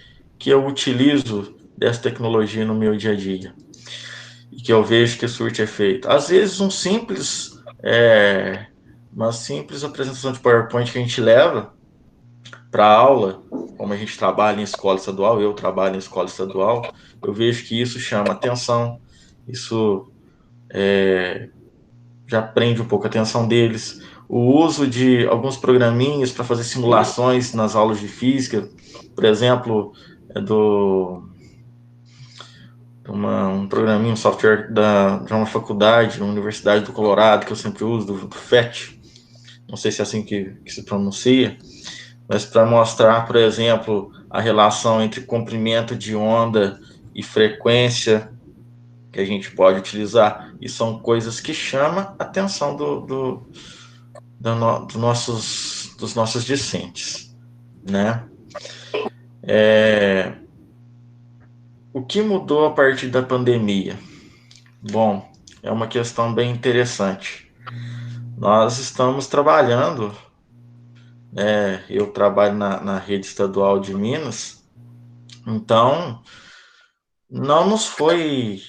[SPEAKER 4] eu utilizo dessa tecnologia no meu dia a dia? E que eu vejo que surte efeito. Às vezes, uma simples apresentação de PowerPoint que a gente leva para a aula, como a gente trabalha em escola estadual, eu trabalho em escola estadual, eu vejo que isso chama atenção, isso já prende um pouco a atenção deles. O uso de alguns programinhas para fazer simulações nas aulas de física, por exemplo, um programinha, um software de uma faculdade, uma universidade do Colorado, que eu sempre uso, do FET, não sei se é assim que se pronuncia, mas para mostrar, por exemplo, a relação entre comprimento de onda e frequência que a gente pode utilizar, e são coisas que chamam a atenção dos nossos discentes, né? O que mudou a partir da pandemia? Bom, é uma questão bem interessante. Nós estamos trabalhando, eu trabalho na rede estadual de Minas, então não nos foi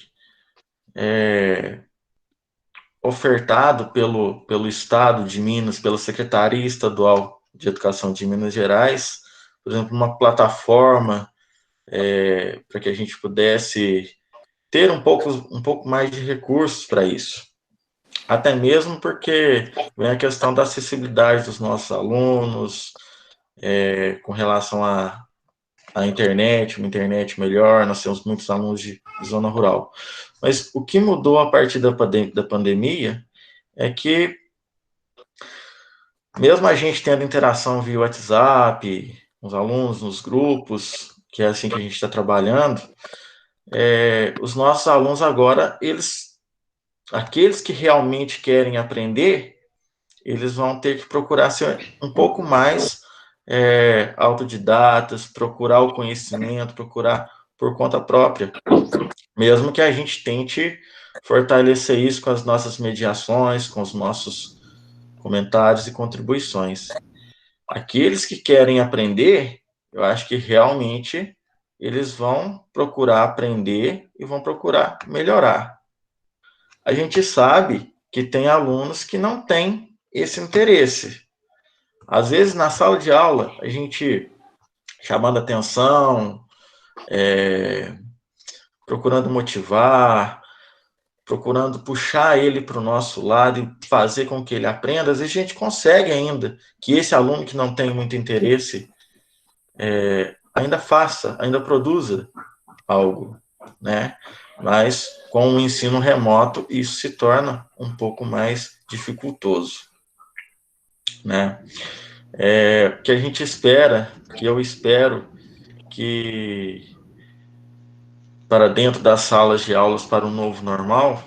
[SPEAKER 4] ofertado pelo Estado de Minas, pela Secretaria Estadual de Educação de Minas Gerais, por exemplo, uma plataforma para que a gente pudesse ter um pouco mais de recursos para isso. Até mesmo porque vem a questão da acessibilidade dos nossos alunos, com relação à internet, uma internet melhor, nós temos muitos alunos de zona rural. Mas o que mudou a partir da pandemia é que, mesmo a gente tendo interação via WhatsApp, com os alunos, nos grupos, que é assim que a gente está trabalhando, os nossos alunos agora, aqueles que realmente querem aprender, eles vão ter que procurar ser um pouco mais autodidatas, procurar o conhecimento, procurar por conta própria, mesmo que a gente tente fortalecer isso com as nossas mediações, com os nossos comentários e contribuições. Aqueles que querem aprender, eu acho que realmente eles vão procurar aprender e vão procurar melhorar. A gente sabe que tem alunos que não têm esse interesse. Às vezes, na sala de aula, a gente chamando atenção, procurando motivar, procurando puxar ele para o nosso lado e fazer com que ele aprenda. Às vezes a gente consegue ainda que esse aluno que não tem muito interesse ainda faça, ainda produza algo, né? Mas com o ensino remoto isso se torna um pouco mais dificultoso, né? Que a gente espera, que eu espero que para dentro das salas de aulas para o novo normal,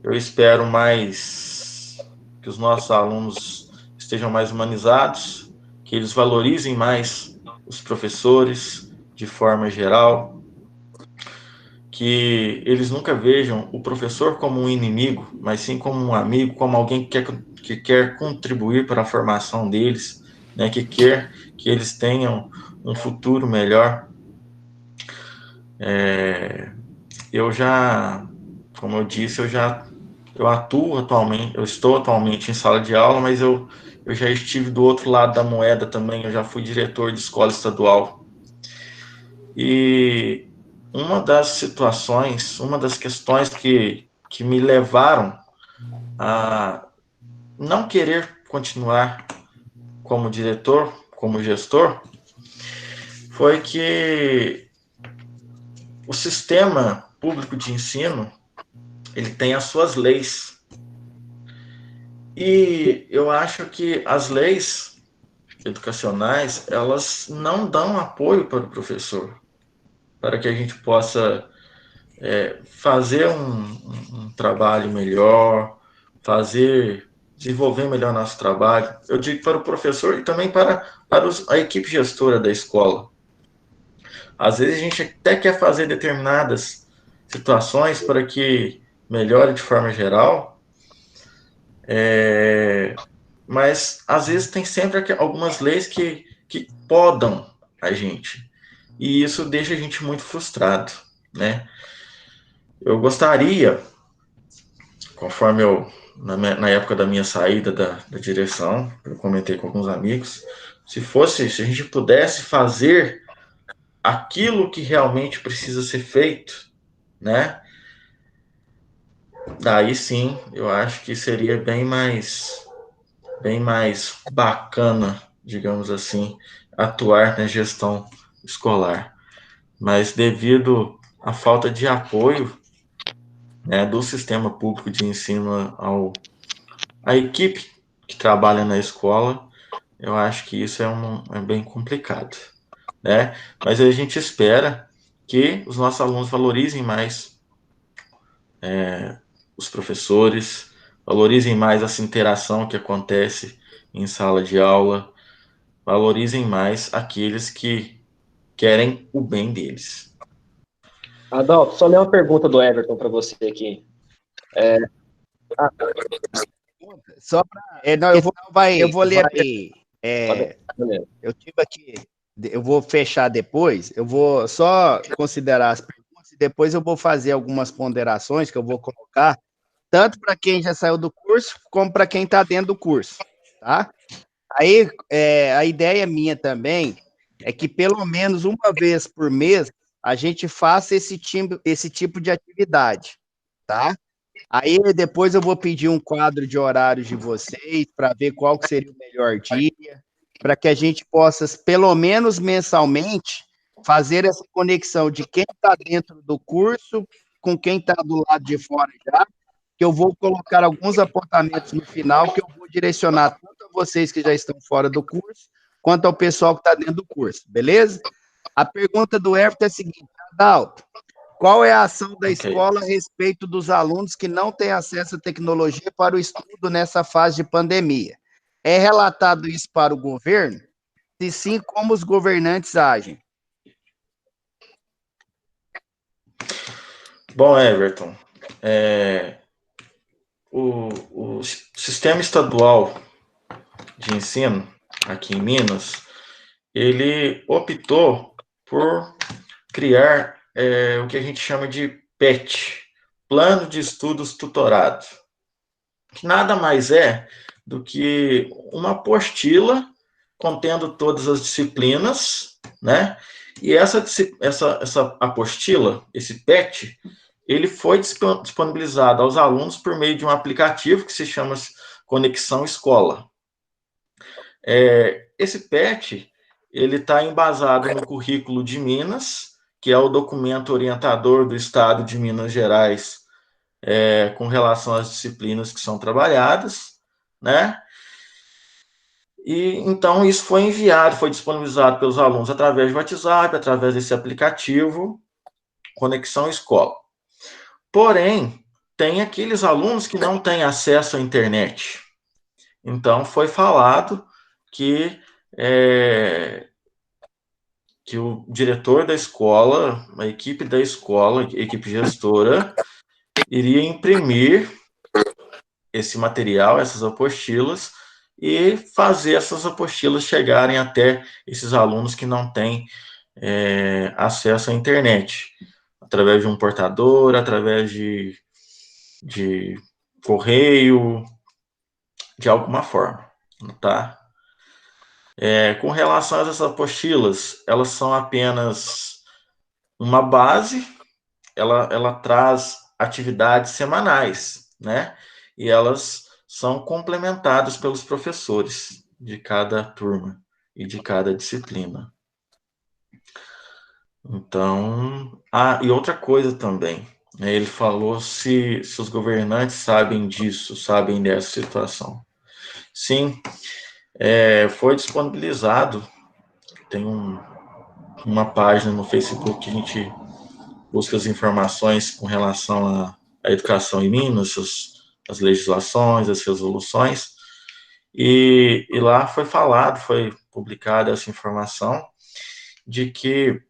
[SPEAKER 4] eu espero mais que os nossos alunos estejam mais humanizados, que eles valorizem mais os professores de forma geral, que eles nunca vejam o professor como um inimigo, mas sim como um amigo, como alguém que quer contribuir para a formação deles, né, que quer que eles tenham um futuro melhor. Como eu disse, eu atuo atualmente, eu estou atualmente em sala de aula, mas eu já estive do outro lado da moeda também, eu já fui diretor de escola estadual. E uma das situações, uma das questões que me levaram a não querer continuar como diretor, como gestor, foi que o sistema público de ensino, ele tem as suas leis. E eu acho que as leis educacionais, elas não dão apoio para o professor, para que a gente possa fazer um trabalho melhor, desenvolver melhor nosso trabalho. Eu digo para o professor e também para a equipe gestora da escola. Às vezes a gente até quer fazer determinadas situações para que melhore de forma geral, mas às vezes tem sempre algumas leis que podam a gente, e isso deixa a gente muito frustrado, né? Eu gostaria, conforme na época da minha saída da direção, eu comentei com alguns amigos, se a gente pudesse fazer aquilo que realmente precisa ser feito, né? Daí sim, eu acho que seria bem mais bacana, digamos assim, atuar na gestão escolar. Mas devido à falta de apoio, né, do sistema público de ensino à equipe que trabalha na escola, eu acho que isso é bem complicado, né? Mas a gente espera que os nossos alunos valorizem mais os professores, valorizem mais essa interação que acontece em sala de aula, valorizem mais aqueles que querem o bem deles.
[SPEAKER 3] Adalto, só ler uma pergunta do Everton para você aqui.
[SPEAKER 1] Só para. Não, eu vou ler aqui. Eu tive aqui. Eu vou fechar depois. Eu vou só considerar as perguntas e depois eu vou fazer algumas ponderações que eu vou colocar, tanto para quem já saiu do curso, como para quem está dentro do curso, tá? Aí, a ideia minha também é que pelo menos uma vez por mês a gente faça esse tipo de atividade, tá? Aí depois eu vou pedir um quadro de horários de vocês para ver qual que seria o melhor dia, para que a gente possa, pelo menos mensalmente, fazer essa conexão de quem está dentro do curso com quem está do lado de fora já, que eu vou colocar alguns apontamentos no final que eu vou direcionar tanto a vocês que já estão fora do curso, quanto ao pessoal que está dentro do curso, beleza? A pergunta do Everton é a seguinte, Adalto, qual é a ação da escola a respeito dos alunos que não têm acesso à tecnologia para o estudo nessa fase de pandemia? É relatado isso para o governo? Se sim, como os governantes agem?
[SPEAKER 4] Bom, Everton, o sistema estadual de ensino aqui em Minas, ele optou por criar o que a gente chama de PET, Plano de Estudos Tutorado, que nada mais é do que uma apostila contendo todas as disciplinas, né? E essa apostila, esse PET, ele foi disponibilizado aos alunos por meio de um aplicativo que se chama Conexão Escola. Esse PET, ele está embasado no currículo de Minas, que é o documento orientador do Estado de Minas Gerais com relação às disciplinas que são trabalhadas, né? E então isso foi enviado, foi disponibilizado pelos alunos através do WhatsApp, através desse aplicativo Conexão Escola. Porém, tem aqueles alunos que não têm acesso à internet. Então foi falado que o diretor da escola, a equipe da escola, a equipe gestora, iria imprimir esse material, essas apostilas, e fazer essas apostilas chegarem até esses alunos que não têm acesso à internet, através de um portador, através de correio, de alguma forma, tá? Com relação a essas apostilas, elas são apenas uma base, ela traz atividades semanais, né? E elas são complementadas pelos professores de cada turma e de cada disciplina. Então, e outra coisa também, né, ele falou se os governantes sabem disso, sabem dessa situação. Sim, foi disponibilizado, tem uma página no Facebook que a gente busca as informações com relação à educação em Minas, as legislações, as resoluções, e lá foi falado, foi publicada essa informação de que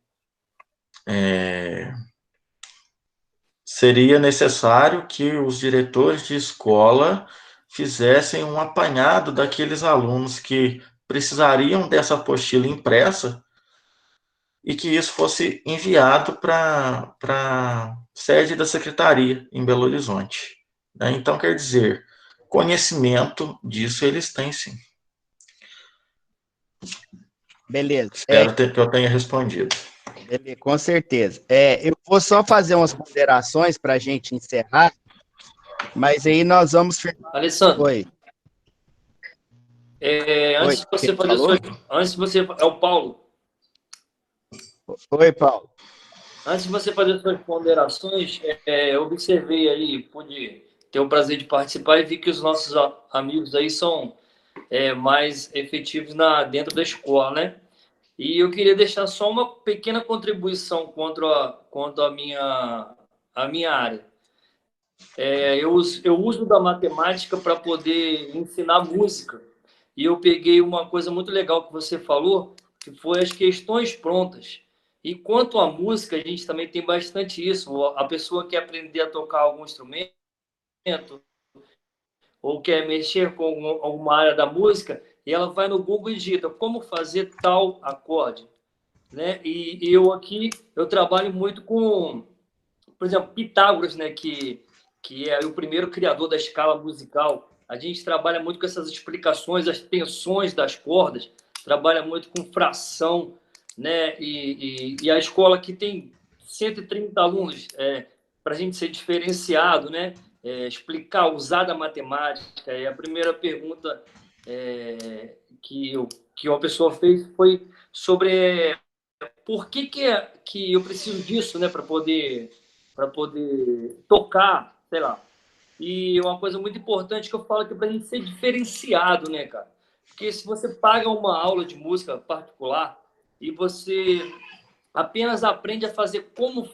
[SPEAKER 4] seria necessário que os diretores de escola fizessem um apanhado daqueles alunos que precisariam dessa apostila impressa e que isso fosse enviado para a sede da secretaria em Belo Horizonte. Então, quer dizer, conhecimento disso eles têm, sim.
[SPEAKER 1] Beleza.
[SPEAKER 4] Espero que eu tenha respondido.
[SPEAKER 1] Beleza, com certeza. Eu vou só fazer umas ponderações para a gente encerrar, mas aí nós vamos...
[SPEAKER 7] Alessandro.
[SPEAKER 1] Oi.
[SPEAKER 7] Antes de você fazer é o Paulo.
[SPEAKER 1] Oi, Paulo.
[SPEAKER 7] Antes de você fazer suas ponderações, eu observei aí, pude ter o prazer de participar e vi que os nossos amigos aí são mais efetivos dentro da escola, né? E eu queria deixar só uma pequena contribuição quanto à minha área. Eu uso da matemática para poder ensinar música. E eu peguei uma coisa muito legal que você falou, que foi as questões prontas. E quanto à música, a gente também tem bastante isso. A pessoa quer aprender a tocar algum instrumento, ou quer mexer com alguma área da música, e ela vai no Google e digita como fazer tal acorde. Né? E eu trabalho muito com, por exemplo, Pitágoras, né? que é o primeiro criador da escala musical. A gente trabalha muito com essas explicações, as tensões das cordas, trabalha muito com fração, né? E a escola que tem 130 alunos, para a gente ser diferenciado, né? Explicar, usar da matemática. E a primeira pergunta que uma pessoa fez foi sobre por que eu preciso disso, né? Para poder tocar, sei lá. E uma coisa muito importante que eu falo que é para a gente ser diferenciado, né, cara? Porque se você paga uma aula de música particular e você apenas aprende a fazer como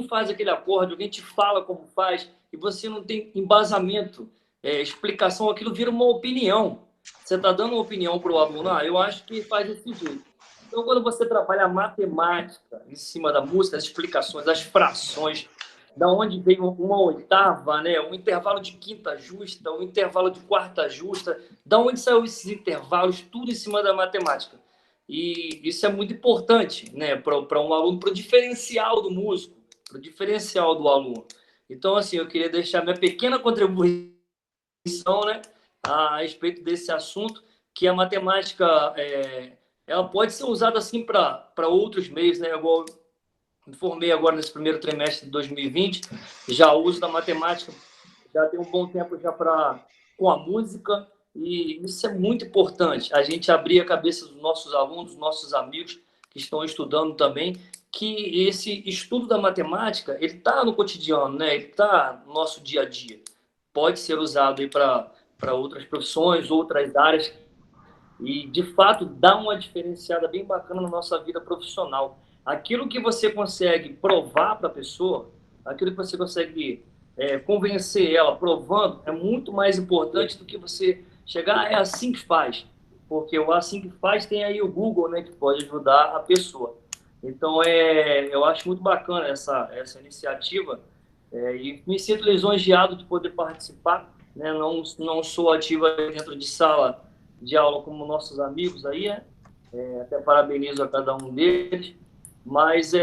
[SPEAKER 7] faz aquele acorde, alguém te fala como faz, e você não tem embasamento, explicação, aquilo vira uma opinião. Você está dando uma opinião para o aluno, eu acho que faz desse jeito. Então, quando você trabalha a matemática em cima da música, as explicações, as frações, da onde veio uma oitava, né? Um intervalo de quinta justa, um intervalo de quarta justa, da onde saiu esses intervalos, tudo em cima da matemática. E isso é muito importante, né? Para um aluno, para o diferencial do músico, para o diferencial do aluno. Então, assim, eu queria deixar minha pequena contribuição, né, a respeito desse assunto, que a matemática ela pode ser usada assim para outros meios, né? Igual me formei agora nesse primeiro trimestre de 2020, já uso da matemática, já tem um bom tempo já com a música, e isso é muito importante, a gente abrir a cabeça dos nossos alunos, dos nossos amigos que estão estudando também, que esse estudo da matemática, ele está no cotidiano, né? Ele está no nosso dia a dia. Pode ser usado aí para outras profissões, outras áreas, e, de fato, dá uma diferenciada bem bacana na nossa vida profissional. Aquilo que você consegue provar para a pessoa, aquilo que você consegue convencer ela provando, é muito mais importante do que você chegar, é assim que faz. Porque o assim que faz tem aí o Google, né, que pode ajudar a pessoa. Então, eu acho muito bacana essa iniciativa, e me sinto lisonjeado de poder participar, né? Não sou ativa dentro de sala de aula como nossos amigos aí, né? Até parabenizo a cada um deles, mas